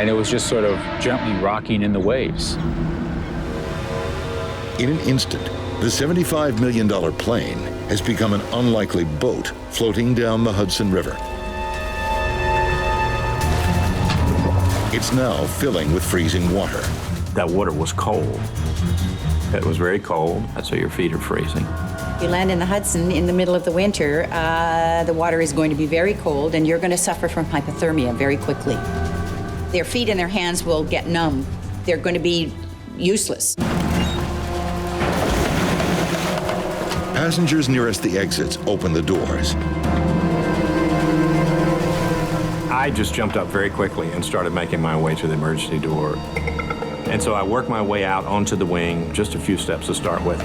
and it was just sort of gently rocking in the waves. In an instant, the $75 million plane has become an unlikely boat floating down the Hudson River. It's now filling with freezing water. That water was cold. It was very cold, so your feet are freezing. You land in the Hudson in the middle of the winter, the water is going to be very cold and you're going to suffer from hypothermia very quickly. Their feet and their hands will get numb. They're going to be useless. Passengers nearest the exits open the doors. I just jumped up very quickly and started making my way to the emergency door. And so I worked my way out onto the wing, just a few steps to start with.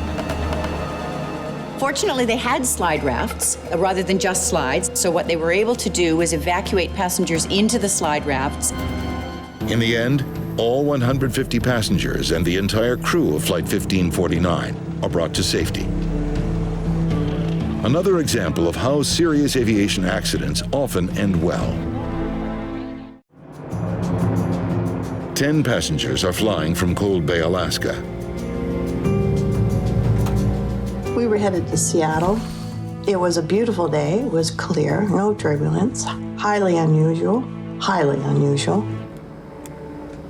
Fortunately, they had slide rafts rather than just slides. So what they were able to do was evacuate passengers into the slide rafts. In the end, all 150 passengers and the entire crew of Flight 1549 are brought to safety. Another example of how serious aviation accidents often end well. 10 passengers are flying from Cold Bay, Alaska. We were headed to Seattle. It was a beautiful day. It was clear, no turbulence. Highly unusual, highly unusual.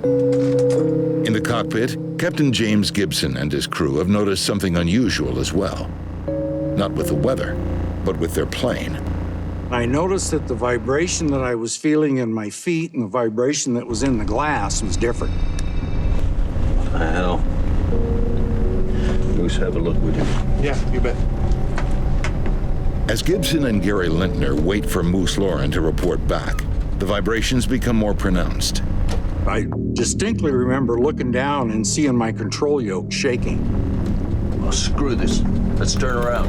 In the cockpit, Captain James Gibson and his crew have noticed something unusual as well. Not with the weather, but with their plane. I noticed that the vibration that I was feeling in my feet and the vibration that was in the glass was different. Hell. Let's have a look, would you? Yeah, you bet. As Gibson and Gary Lintner wait for Moose Lauren to report back, the vibrations become more pronounced. I distinctly remember looking down and seeing my control yoke shaking. Well, screw this. Let's turn around.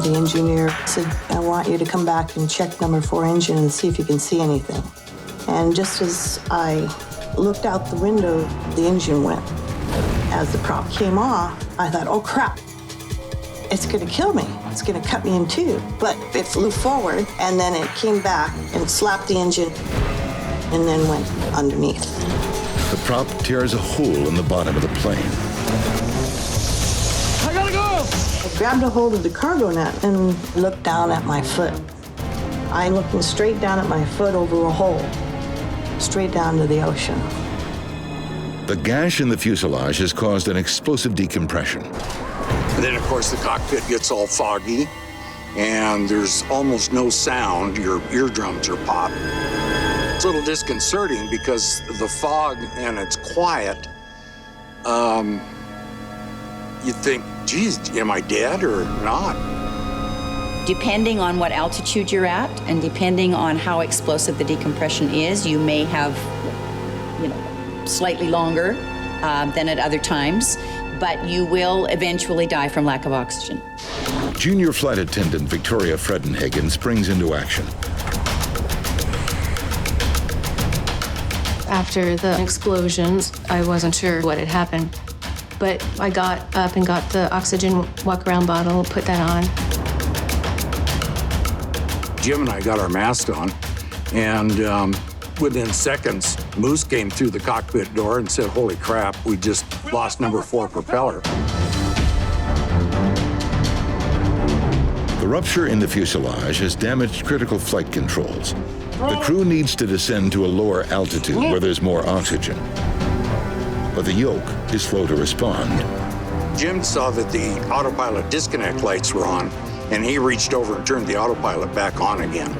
The engineer said, I want you to come back and check number 4 engine and see if you can see anything. And just as I looked out the window, the engine went. As the prop came off, I thought, oh crap, it's gonna kill me. It's gonna cut me in two. But it flew forward and then it came back and slapped the engine and then went underneath. The prop tears a hole in the bottom of the plane. I gotta go! I grabbed a hold of the cargo net and looked down at my foot. I'm looking straight down at my foot over a hole, straight down to the ocean. The gash in the fuselage has caused an explosive decompression. And then, of course, the cockpit gets all foggy, and there's almost no sound. Your eardrums are popped. It's a little disconcerting because the fog and it's quiet. You think, geez, am I dead or not? Depending on what altitude you're at and depending on how explosive the decompression is, you may have, slightly longer than at other times, but you will eventually die from lack of oxygen. Junior flight attendant Victoria Fredenhagen springs into action. After the explosions, I wasn't sure what had happened, but I got up and got the oxygen walk-around bottle, put that on. Jim and I got our mask on, and within seconds, Moose came through the cockpit door and said, "Holy crap, we just lost number 4 propeller." The rupture in the fuselage has damaged critical flight controls. The crew needs to descend to a lower altitude where there's more oxygen. But the yoke is slow to respond. Jim saw that the autopilot disconnect lights were on, and he reached over and turned the autopilot back on again.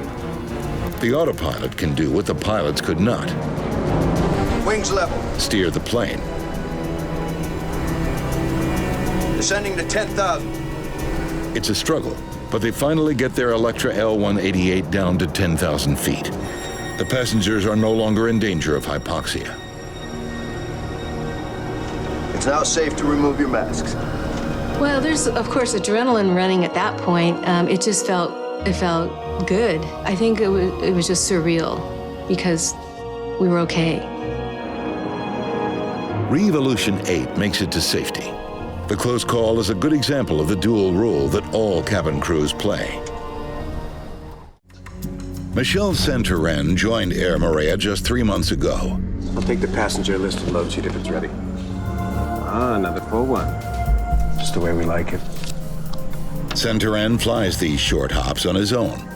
The autopilot can do what the pilots could not. Wings level. Steer the plane. Descending to 10,000. It's a struggle, but they finally get their Electra L-188 down to 10,000 feet. The passengers are no longer in danger of hypoxia. It's now safe to remove your masks. Well, there's, of course, adrenaline running at that point. It felt good. I think it was just surreal because we were okay. Re-Evolution 8 makes it to safety. The close call is a good example of the dual role that all cabin crews play. Michelle Santoren joined Air Moorea just 3 months ago. I'll take the passenger list and load sheet if it's ready. Ah, another full one. Just the way we like it. Santoren flies these short hops on his own,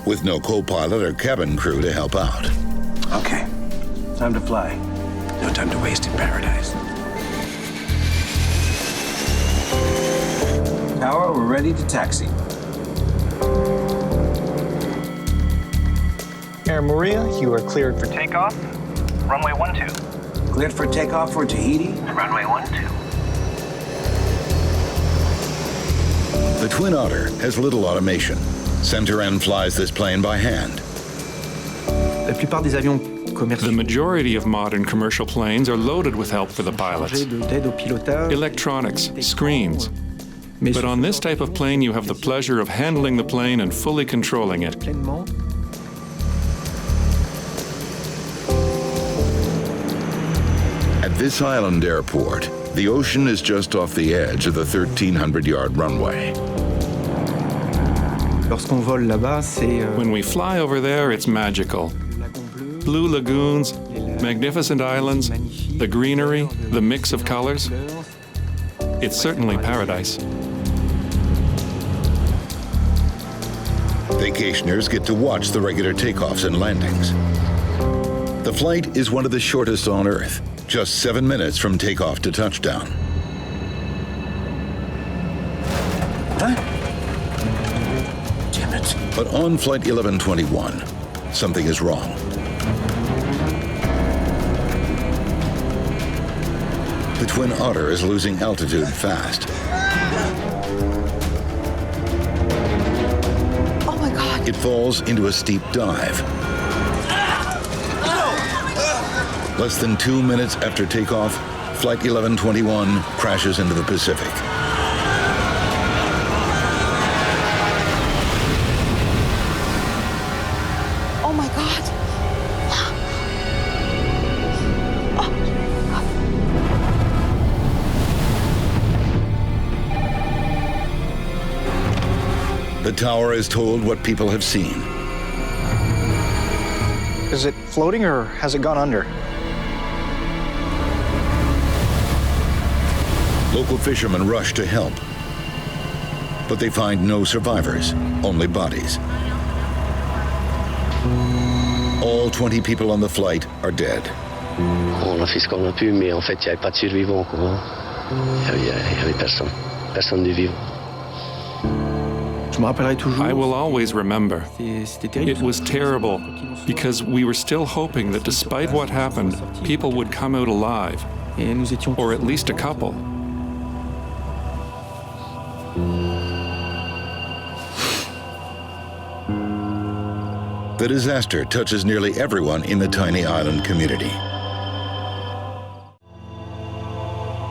with no co-pilot or cabin crew to help out. Okay, time to fly. No time to waste in paradise. Tower, we're ready to taxi. Air Moorea, you are cleared for takeoff. Runway 12. Cleared for takeoff for Tahiti? Runway 12. The Twin Otter has little automation. Santoren flies this plane by hand. The majority of modern commercial planes are loaded with help for the pilots. Electronics, screens. But on this type of plane, you have the pleasure of handling the plane and fully controlling it. At this island airport, the ocean is just off the edge of the 1,300-yard runway. When we fly over there, it's magical. Blue lagoons, magnificent islands, the greenery, the mix of colors. It's certainly paradise. Vacationers get to watch the regular takeoffs and landings. The flight is one of the shortest on Earth, just 7 minutes from takeoff to touchdown. Damn it. But on Flight 1121, something is wrong. The Twin Otter is losing altitude fast. Oh my God. It falls into a steep dive. Less than 2 minutes after takeoff, Flight 1121 crashes into the Pacific. Oh my God. The tower is told what people have seen. Is it floating or has it gone under? Local fishermen rush to help, but they find no survivors, only bodies. All 20 people on the flight are dead. On a fait ce qu'on a pu, mais en fait, il n'y avait pas de survivants, quoi. Il n'y avait personne. Personne de vivant. I will always remember. It was terrible because we were still hoping that despite what happened, people would come out alive, or at least a couple. The disaster touches nearly everyone in the tiny island community.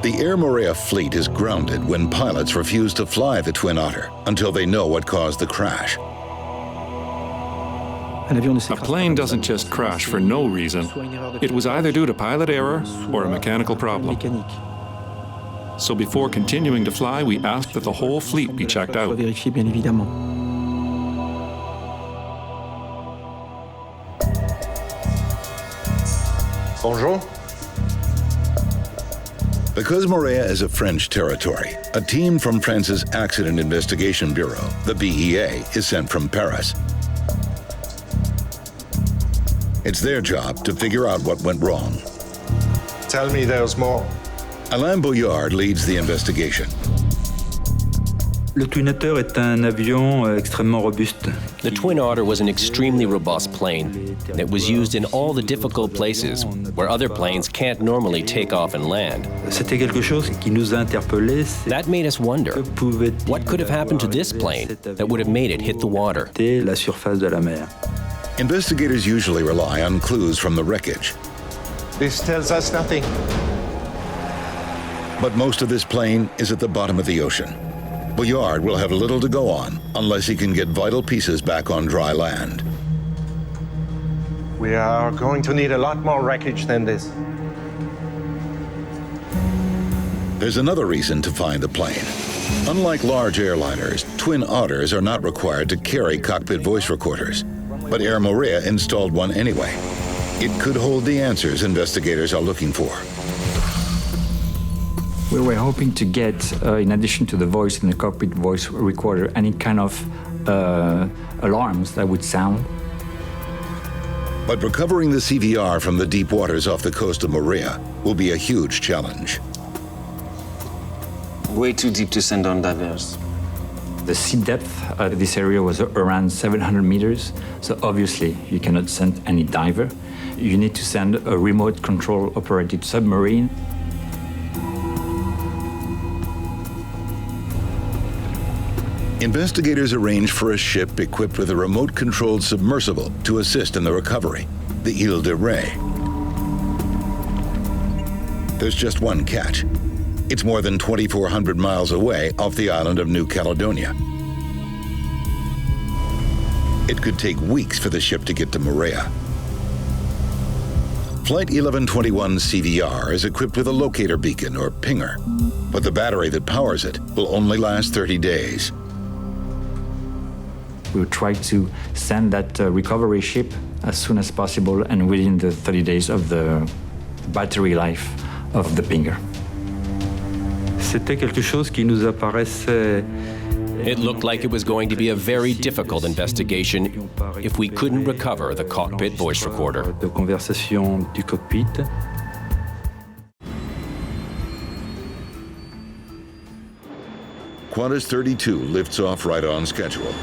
The Air Moorea fleet is grounded when pilots refuse to fly the Twin Otter until they know what caused the crash. A plane doesn't just crash for no reason. It was either due to pilot error or a mechanical problem. So before continuing to fly, we asked that the whole fleet be checked out. Bonjour. Because Moorea is a French territory, a team from France's Accident Investigation Bureau, the BEA, is sent from Paris. It's their job to figure out what went wrong. Tell me there's more. Alain Bouillard leads the investigation. Le Twin Otter est un avion extrêmement robuste. The Twin Otter was an extremely robust plane. It was used in all the difficult places where other planes can't normally take off and land. C'était quelque chose qui nous a interpellés. That made us wonder, what could have happened to this plane that would have made it hit the water? La surface de la mer. Investigators usually rely on clues from the wreckage. This tells us nothing. But most of this plane is at the bottom of the ocean. Bouillard will have little to go on unless he can get vital pieces back on dry land. We are going to need a lot more wreckage than this. There's another reason to find the plane. Unlike large airliners, Twin Otters are not required to carry cockpit voice recorders. But Air Moorea installed one anyway. It could hold the answers investigators are looking for. We were hoping to get, in addition to the voice in the cockpit voice recorder, any kind of alarms that would sound. But recovering the CVR from the deep waters off the coast of Moorea will be a huge challenge. Way too deep to send on divers. The sea depth of this area was around 700 meters, so obviously you cannot send any diver. You need to send a remote control operated submarine. Investigators arranged for a ship equipped with a remote-controlled submersible to assist in the recovery, the Ile de Ré. There's just one catch. It's more than 2,400 miles away off the island of New Caledonia. It could take weeks for the ship to get to Moorea. Flight 1121 CVR is equipped with a locator beacon, or pinger, but the battery that powers it will only last 30 days. We will try to send that recovery ship as soon as possible and within the 30 days of the battery life of the pinger. C'était quelque chose qui nous apparaissait. It looked like it was going to be a very difficult investigation if we couldn't recover the cockpit voice recorder. De conversation du cockpit. Qantas 32 lifts off right on schedule.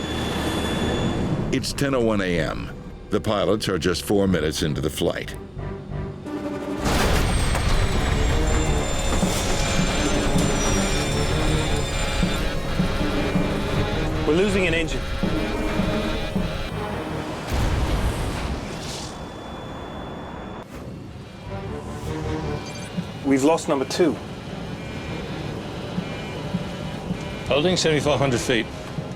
It's 10:01 a.m. The pilots are just 4 minutes into the flight. We're losing an engine. We've lost number 2. Holding 7,400 feet.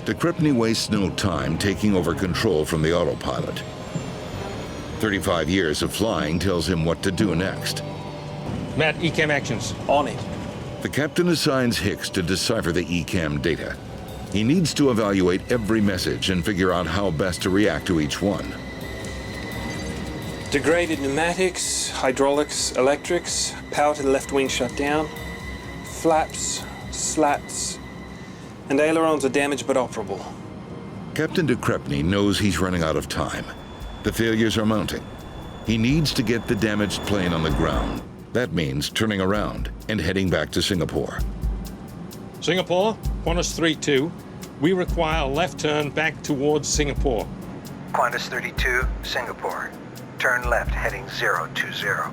De Crespigny wastes no time taking over control from the autopilot. 35 years of flying tells him what to do next. Matt, ECAM actions. On it. The captain assigns Hicks to decipher the ECAM data. He needs to evaluate every message and figure out how best to react to each one. Degraded pneumatics, hydraulics, electrics, power to the left wing shut down, flaps, slats, and ailerons are damaged but operable. Captain de Crespigny knows he's running out of time. The failures are mounting. He needs to get the damaged plane on the ground. That means turning around and heading back to Singapore. Singapore, Qantas 32. We require a left turn back towards Singapore. Qantas 32, Singapore. Turn left, heading 020.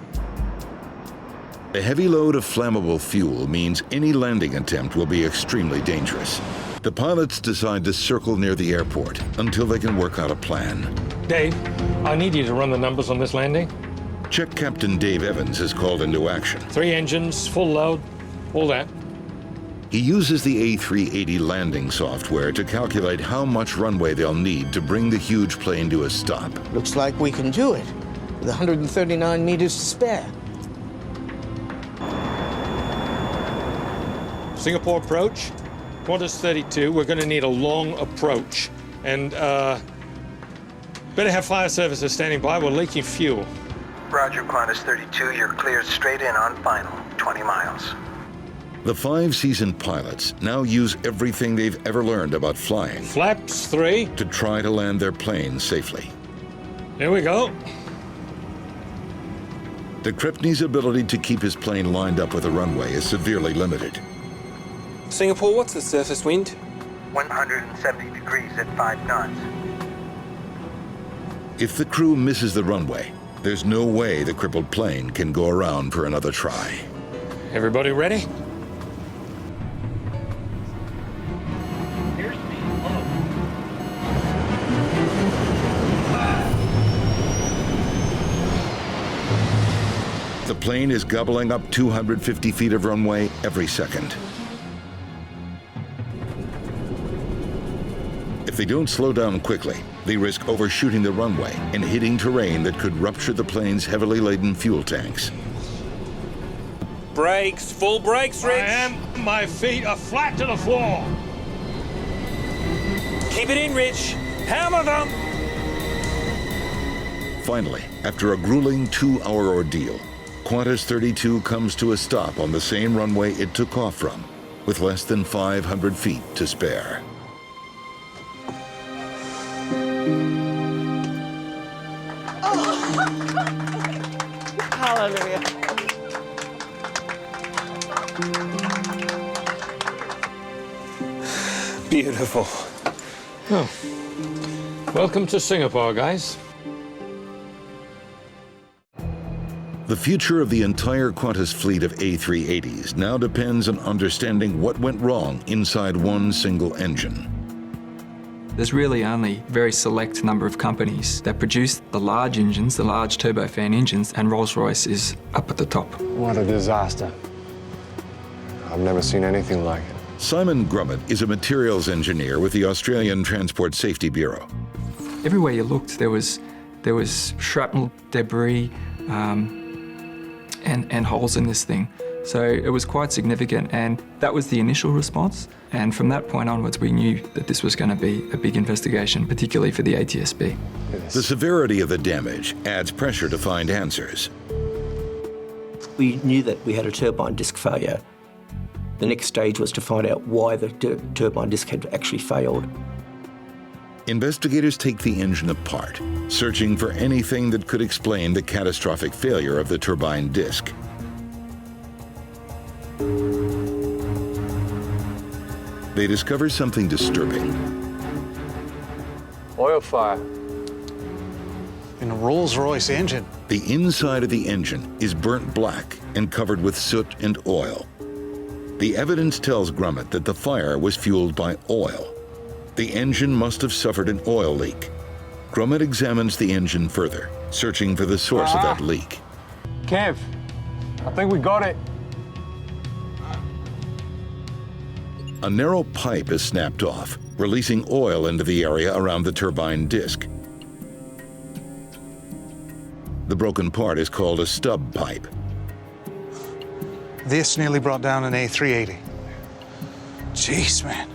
A heavy load of flammable fuel means any landing attempt will be extremely dangerous. The pilots decide to circle near the airport until they can work out a plan. Dave, I need you to run the numbers on this landing. Check Captain Dave Evans is called into action. 3 engines, full load, all that. He uses the A380 landing software to calculate how much runway they'll need to bring the huge plane to a stop. Looks like we can do it, with 139 meters to spare. Singapore approach, Qantas 32. We're going to need a long approach. And better have fire services standing by. We're leaking fuel. Roger, Qantas 32, you're cleared straight in on final, 20 miles. The 5 seasoned pilots now use everything they've ever learned about flying. Flaps 3. To try to land their plane safely. Here we go. De Crespigny's ability to keep his plane lined up with the runway is severely limited. Singapore, what's the surface wind? 170 degrees at 5 knots. If the crew misses the runway, there's no way the crippled plane can go around for another try. Everybody ready? The plane is gobbling up 250 feet of runway every second. If they don't slow down quickly, they risk overshooting the runway and hitting terrain that could rupture the plane's heavily laden fuel tanks. Brakes, full brakes, Rich. I am. My feet are flat to the floor. Keep it in, Rich. Hammer them. Finally, after a grueling 2-hour ordeal, Qantas 32 comes to a stop on the same runway it took off from, with less than 500 feet to spare. Hallelujah. Beautiful. Oh. Welcome to Singapore, guys. The future of the entire Qantas fleet of A380s now depends on understanding what went wrong inside one single engine. There's really only a very select number of companies that produce the large engines, the large turbofan engines, and Rolls-Royce is up at the top. What a disaster. I've never seen anything like it. Simon Grummett is a materials engineer with the Australian Transport Safety Bureau. Everywhere you looked, there was shrapnel, debris, and holes in this thing. So it was quite significant, and that was the initial response. And from that point onwards, we knew that this was going to be a big investigation, particularly for the ATSB. The severity of the damage adds pressure to find answers. We knew that we had a turbine disc failure. The next stage was to find out why the turbine disc had actually failed. Investigators take the engine apart, searching for anything that could explain the catastrophic failure of the turbine disc. They discover something disturbing. Oil fire. In a Rolls-Royce engine. The inside of the engine is burnt black and covered with soot and oil. The evidence tells Grummett that the fire was fueled by oil. The engine must have suffered an oil leak. Grummett examines the engine further, searching for the source of that leak. Kev, I think we got it. A narrow pipe is snapped off, releasing oil into the area around the turbine disc. The broken part is called a stub pipe. This nearly brought down an A380. Jeez, man.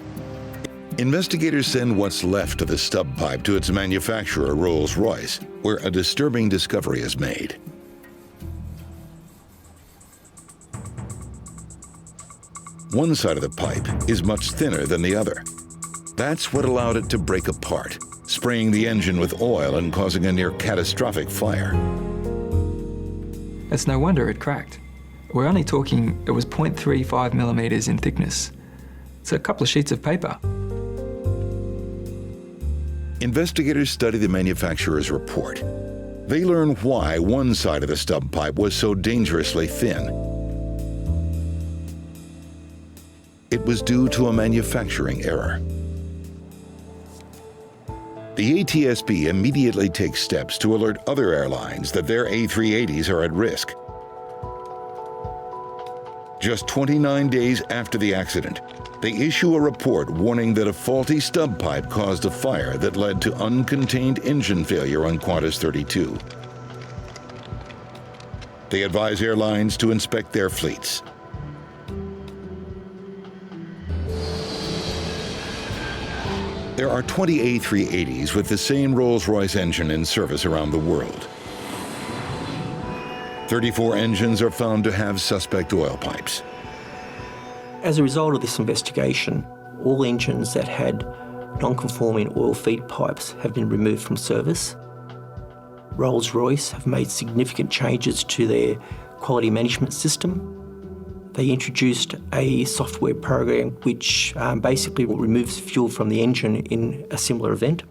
Investigators send what's left of the stub pipe to its manufacturer, Rolls-Royce, where a disturbing discovery is made. One side of the pipe is much thinner than the other. That's what allowed it to break apart, spraying the engine with oil and causing a near catastrophic fire. It's no wonder it cracked. We're only talking, it was 0.35 millimeters in thickness. It's a couple of sheets of paper. Investigators study the manufacturer's report. They learn why one side of the stub pipe was so dangerously thin. It was due to a manufacturing error. The ATSB immediately takes steps to alert other airlines that their A380s are at risk. Just 29 days after the accident, they issue a report warning that a faulty stub pipe caused a fire that led to uncontained engine failure on Qantas 32. They advise airlines to inspect their fleets. There are 20 A380s with the same Rolls-Royce engine in service around the world. 34 engines are found to have suspect oil pipes. As a result of this investigation, all engines that had non-conforming oil feed pipes have been removed from service. Rolls-Royce have made significant changes to their quality management system. They introduced a software program which basically removes fuel from the engine in a similar event.